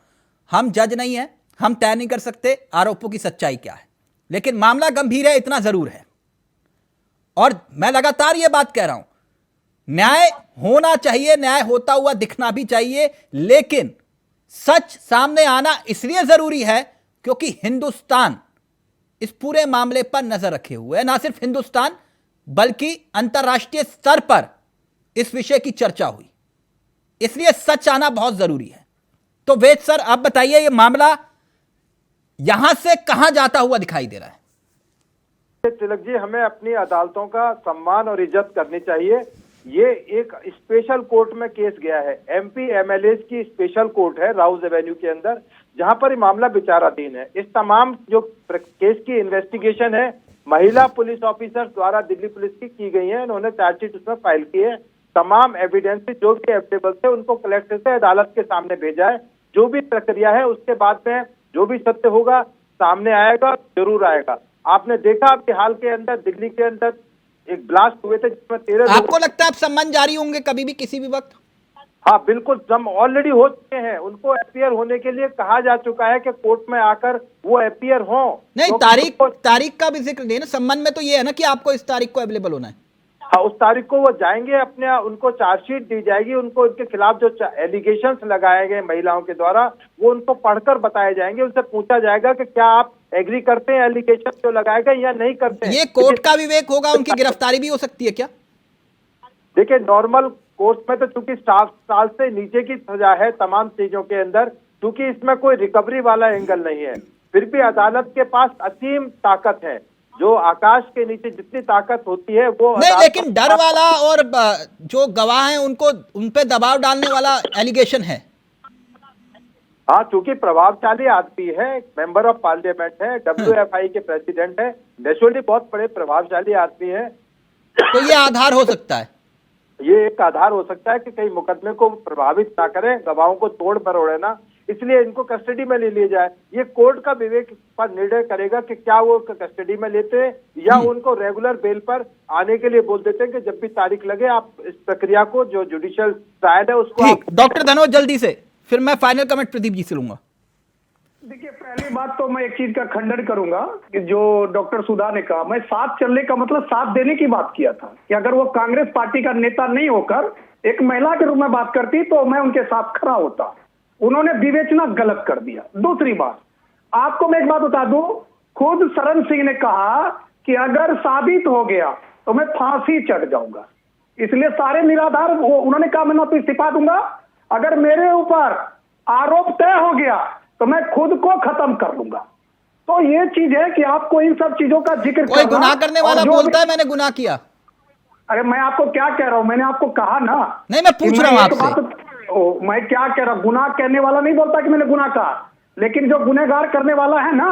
हम जज नहीं है, हम तय नहीं कर सकते आरोपों की सच्चाई क्या है, लेकिन मामला गंभीर है इतना जरूर है। और मैं लगातार यह बात कह रहा हूं, न्याय होना चाहिए, न्याय होता हुआ दिखना भी चाहिए, लेकिन सच सामने आना इसलिए जरूरी है क्योंकि हिंदुस्तान इस पूरे मामले पर नजर रखे हुए है। ना सिर्फ हिंदुस्तान बल्कि अंतर्राष्ट्रीय स्तर पर इस विषय की चर्चा हुई, इसलिए सच आना बहुत जरूरी है। तो वेद सर आप बताइए, यह मामला यहां से कहां जाता हुआ दिखाई दे रहा है? तिलक जी, हमें अपनी अदालतों का सम्मान और इज्जत करनी चाहिए। ये एक स्पेशल कोर्ट में केस गया है, एमपी एमएलए की स्पेशल कोर्ट है राउज एवेन्यू के अंदर, जहां पर ये मामला विचाराधीन है। इस तमाम जो केस की इन्वेस्टिगेशन है महिला पुलिस ऑफिसर द्वारा दिल्ली पुलिस की गई है। इन्होंने चार्जशीट उसमें फाइल की है, तमाम एविडेंस जो भी अवेलेबल थे उनको कलेक्ट करके अदालत के सामने भेजा है। जो भी प्रक्रिया है उसके बाद में जो भी सत्य होगा सामने आएगा, जरूर आएगा। आपने देखा अभी हाल के अंदर दिल्ली के अंदर एक ब्लास्ट हुए थे जिसमें 13 आपको लगता है आप सम्मान जारी होंगे कभी भी किसी भी वक्त? हाँ बिल्कुल, जब ऑलरेडी हो चुके हैं, उनको अपीयर होने के लिए कहा जा चुका है कि कोर्ट में आकर वो अपीयर हो। नहीं, तारीख का भी जिक्र नहीं ना, सम्मान में तो ये है ना कि आपको इस तारीख को अवेलेबल होना है। हाँ, उस तारीख को वो जाएंगे, अपने उनको चार्जशीट दी जाएगी, उनको उनके खिलाफ जो एलिगेशंस लगाए गए महिलाओं के द्वारा वो उनको पढ़कर बताए जाएंगे। उनसे पूछा जाएगा कि क्या आप एग्री करते हैं एलिगेशन जो लगाए गए या नहीं करते हैं। ये कोर्ट का विवेक होगा, उनकी गिरफ्तारी भी हो सकती है क्या? देखिए, नॉर्मल कोर्ट में तो चूंकि 7 साल से नीचे की सजा है तमाम चीजों के अंदर, क्योंकि इसमें कोई रिकवरी वाला एंगल नहीं है, फिर भी अदालत के पास असीम ताकत है। जो आकाश के नीचे जितनी ताकत होती है वो नहीं, लेकिन डर वाला और जो गवाह हैं उनको उन पे दबाव डालने वाला एलिगेशन है। हाँ, चूंकि प्रभावशाली आदमी है, मेंबर ऑफ पार्लियामेंट है, WFI के प्रेसिडेंट है, नेचुरली बहुत बड़े प्रभावशाली आदमी है, तो ये आधार हो सकता है, ये एक आधार हो सकता है कि कई मुकदमे को प्रभावित ना करें, गवाहों को तोड़ मरोड़े ना, इसलिए इनको कस्टडी में ले लिया जाए। ये कोर्ट का विवेक पर निर्णय करेगा कि क्या वो कस्टडी में लेते हैं या उनको रेगुलर बेल पर आने के लिए बोल देते हैं कि जब भी तारीख लगे आप इस प्रक्रिया को, जो जुडिशियल ट्रायल है उसको। ठीक, डॉक्टर धनोज जल्दी से, फिर मैं फाइनल कमेंट प्रदीप जी से लूंगा। देखिए, पहली बात तो मैं एक चीज का खंडन करूंगा कि जो डॉक्टर सुधा ने कहा, मैं साथ चलने का मतलब साथ देने की बात किया था कि अगर वो कांग्रेस पार्टी का नेता नहीं होकर एक महिला के रूप में बात करती तो मैं उनके साथ खड़ा होता। उन्होंने विवेचना गलत कर दिया। दूसरी बात, आपको मैं एक बात बता दूं, खुद शरण सिंह ने कहा कि अगर साबित हो गया तो मैं फांसी चढ़ जाऊंगा। इसलिए सारे निराधार उन्होंने कहा मैं तो इस्तीफा दूंगा, अगर मेरे ऊपर आरोप तय हो गया तो मैं खुद को खत्म कर लूंगा। तो ये चीज है कि आपको इन सब चीजों का जिक्र कोई गुनाह करने वाला बोलता है मैंने गुनाह किया। अरे मैं आपको क्या कह रहा हूं, मैंने आपको कहा ना। नहीं, मैं पूछ रहा हूं आपसे। मैं क्या कह रहा हूं, गुनाह करने वाला नहीं बोलता कि मैंने गुनाह कहा, लेकिन जो गुनहगार करने वाला है ना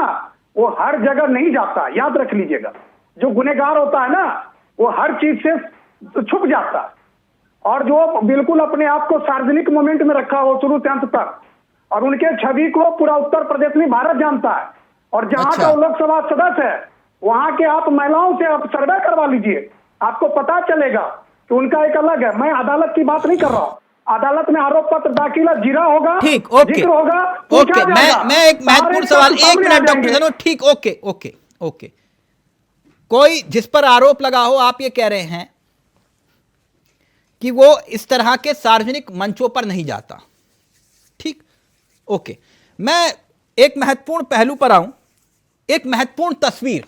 वो हर जगह नहीं जाता, याद रख लीजिएगा। जो गुनहगार होता है ना वो हर चीज से छुप जाता, और जो बिल्कुल अपने आप को सार्वजनिक मोमेंट में रखा हो शुरू से अंत तक, और उनके छवि को पूरा उत्तर प्रदेश में भारत जानता है। और जहां अच्छा। का वो लोकसभा सदस्य है वहां के आप महिलाओं से आप सर्वे करवा लीजिए, आपको पता चलेगा कि उनका एक अलग है। मैं अदालत की बात नहीं कर रहा हूं, अदालत में आरोप पत्र दाखिल जिरा होगा, ठीक, ओके जिक्र होगा, ओके। मैं एक महत्वपूर्ण सवाल, एक मिनट डॉक्टर सनोज, ठीक, ओके ओके ओके। कोई जिस पर आरोप लगा हो, आप ये कह रहे हैं कि वो इस तरह के सार्वजनिक मंचों पर नहीं जाता, ठीक, ओके। मैं एक महत्वपूर्ण पहलू पर आऊं, एक महत्वपूर्ण तस्वीर।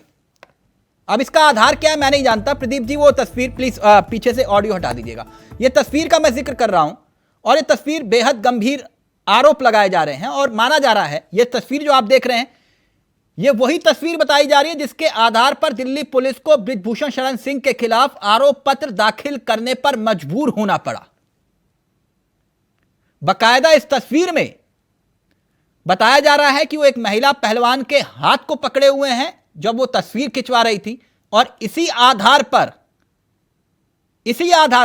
अब इसका आधार क्या है मैं नहीं जानता, प्रदीप जी वो तस्वीर प्लीज पीछे से ऑडियो हटा दीजिएगा। यह तस्वीर का मैं जिक्र कर रहा हूं, और यह तस्वीर बेहद गंभीर आरोप लगाए जा रहे हैं, और माना जा रहा है यह तस्वीर जो आप देख रहे हैं यह वही तस्वीर बताई जा रही है जिसके आधार पर दिल्ली पुलिस को बृजभूषण शरण सिंह के खिलाफ आरोप पत्र दाखिल करने पर मजबूर होना पड़ा। बाकायदा इस तस्वीर में बताया जा रहा है कि वो एक महिला पहलवान के हाथ को पकड़े हुए हैं जब वो तस्वीर खिंचवा रही थी, और इसी आधार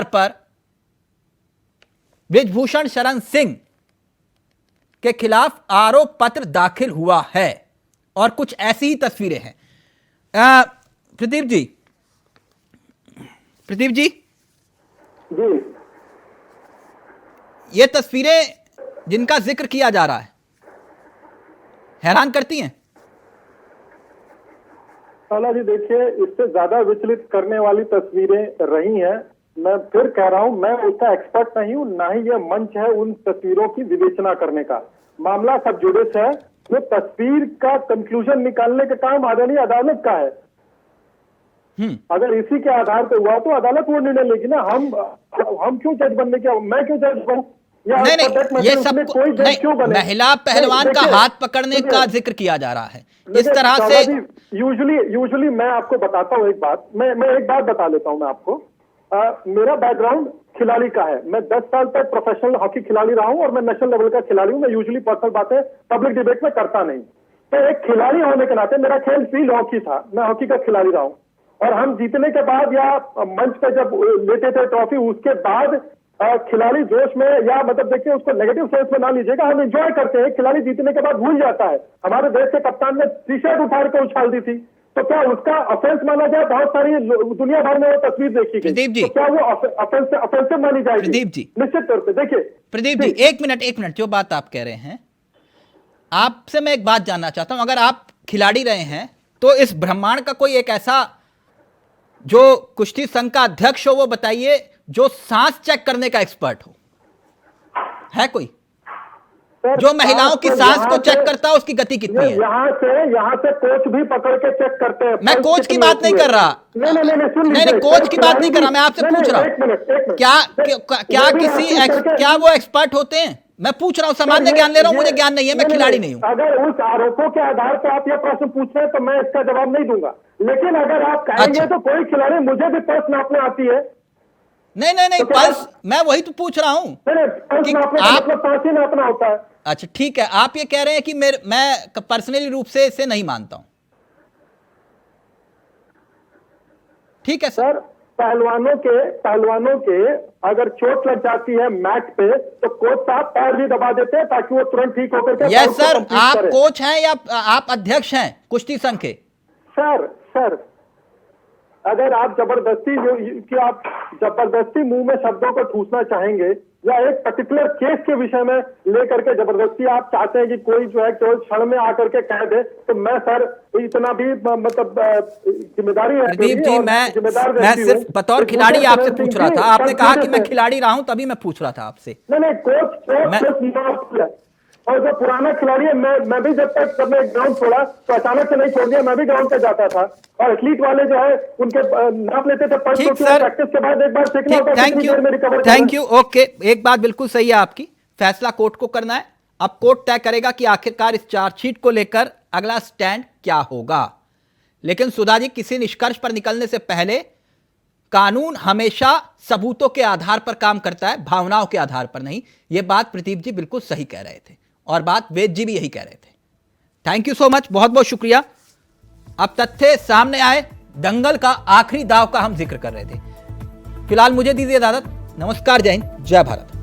पर बृजभूषण शरण सिंह के खिलाफ आरोप पत्र दाखिल हुआ है, और कुछ ऐसी ही तस्वीरें हैं। प्रदीप जी जी, ये तस्वीरें जिनका जिक्र किया जा रहा है हैरान करती हैं। साला जी देखिए, इससे ज्यादा विचलित करने वाली तस्वीरें रही हैं। मैं फिर कह रहा हूं, मैं उसका एक्सपर्ट नहीं हूं, ना ही यह मंच है उन तस्वीरों की विवेचना करने का। मामला सब जुडिस है, वो तस्वीर का कंक्लूजन निकालने का काम आदरणीय अदालत का है। अगर इसी के आधार पर हुआ तो अदालत वो निर्णय लेगी ना। हम क्यों जज बनने के, मैं क्यों जज बनूं? नहीं, ये सब नहीं, महिला पहलवान का हाथ पकड़ने का जिक्र किया जा रहा है इस तरह से। यूजुअली मैं आपको बताता हूँ एक बात, मैं एक बात बता लेता हूँ मैं आपको। मेरा बैकग्राउंड खिलाड़ी का है, मैं 10 साल तक प्रोफेशनल हॉकी खिलाड़ी रहा हूँ, और मैं नेशनल लेवल का खिलाड़ी हूँ। मैं यूजुअली पर्सनल बातें पब्लिक डिबेट में करता नहीं। तो एक खिलाड़ी होने के नाते मेरा खेल फील्ड हॉकी था, मैं हॉकी का खिलाड़ी रहा हूँ। और हम जीतने के बाद या मंच पे जब लेते थे ट्रॉफी, उसके बाद खिलाड़ी जोश में, या मतलब देखिए उसको नेगेटिव सेंस में ना लीजिएगा, हम एंजॉय करते हैं। खिलाड़ी जीतने के बाद भूल जाता है। हमारे देश के कप्तान ने टी शर्ट उठार के उछाल दी थी, तो क्या उसका ऑफेंस माना जाए? बहुत सारी दुनिया भर में वो तस्वीर देखी गई, प्रदीप जी, तो क्या वो ऑफेंसिव मानी जाएगी? प्रदीप जी, निश्चित तौर पे। देखिए प्रदीप जी, एक मिनट, जो बात आप कह रहे हैं, आपसे मैं एक बात जानना चाहता हूं। अगर आप खिलाड़ी रहे हैं तो इस ब्रह्मांड का कोई एक ऐसा जो कुश्ती संघ का अध्यक्ष हो वो बताइए, जो सांस चेक करने का एक्सपर्ट हो, है कोई जो महिलाओं की सांस को चेक करता है उसकी गति कितनी है? यहाँ से कोच भी पकड़ के चेक करते हैं। मैं कोच की बात नहीं कर रहा, नहीं, कोच की बात नहीं कर रहा, मैं आपसे पूछ रहा हूँ क्या वो एक्सपर्ट होते हैं? मैं पूछ रहा हूँ, सामान्य ज्ञान ले रहा हूँ, मुझे ज्ञान नहीं है, मैं खिलाड़ी नहीं हूँ। अगर उस आरोपों के आधार पर आप ये प्रश्न पूछ रहे हैं तो मैं इसका जवाब नहीं दूंगा, लेकिन अगर आप कहेंगे तो कोई खिलाड़ी, मुझे भी पल्स नापने आती है। नहीं, पल्स मैं वही तो पूछ रहा हूँ कि आप पांच नापना होता है। अच्छा ठीक है, आप ये कह रहे हैं कि मैं पर्सनली रूप से इसे नहीं मानता हूं, ठीक है सर। पहलवानों के अगर चोट लग जाती है मैच पे तो कोच साहब पैर भी दबा देते हैं ताकि वो तुरंत ठीक होकर के। यस सर, आप कोच हैं या आप अध्यक्ष हैं कुश्ती संघ के? सर अगर आप जबरदस्ती मुंह में शब्दों को ठूसना चाहेंगे, या एक पर्टिकुलर केस के विषय में लेकर के जबरदस्ती आप चाहते हैं कि कोई जो है केवल क्षण में आकर के कह दे, तो मैं सर इतना भी मतलब जिम्मेदारी है। प्रदीप जी, मैं सिर्फ बतौर खिलाड़ी आपसे पूछ रहा था। आपने कहा कि मैं खिलाड़ी रहा हूं, तभी मैं पूछ रहा था आपसे। नहीं, कोच और जो पुराना खिलाड़ी है, मैं भी जब तक सबने ग्राउंड छोड़ा तो अचानक से नहीं छोड़ दिया, मैं भी ग्राउंड पे जाता था। और एथलीट वाले जो है उनके नाप लेते थे पर ठीक सर, प्रैक्टिस के बाद एक बार सीखना होता है कितनी देर में रिकवर करना है। Thank you. ओके, एक बात बिल्कुल सही है आपकी, फैसला कोर्ट को करना है। अब कोर्ट तय करेगा कि आखिरकार इस चार्जशीट को लेकर अगला स्टैंड क्या होगा। लेकिन सुधा जी, किसी निष्कर्ष पर निकलने से पहले कानून हमेशा सबूतों के आधार पर काम करता है, भावनाओं के आधार पर नहीं। यह बात प्रदीप जी बिल्कुल सही कह रहे थे और बात वेद जी भी यही कह रहे थे। थैंक यू सो मच, बहुत बहुत शुक्रिया। अब तथ्य सामने आए, दंगल का आखिरी दाव का हम जिक्र कर रहे थे। फिलहाल मुझे दीजिए इजाजत। नमस्कार, जय हिंद, जय भारत।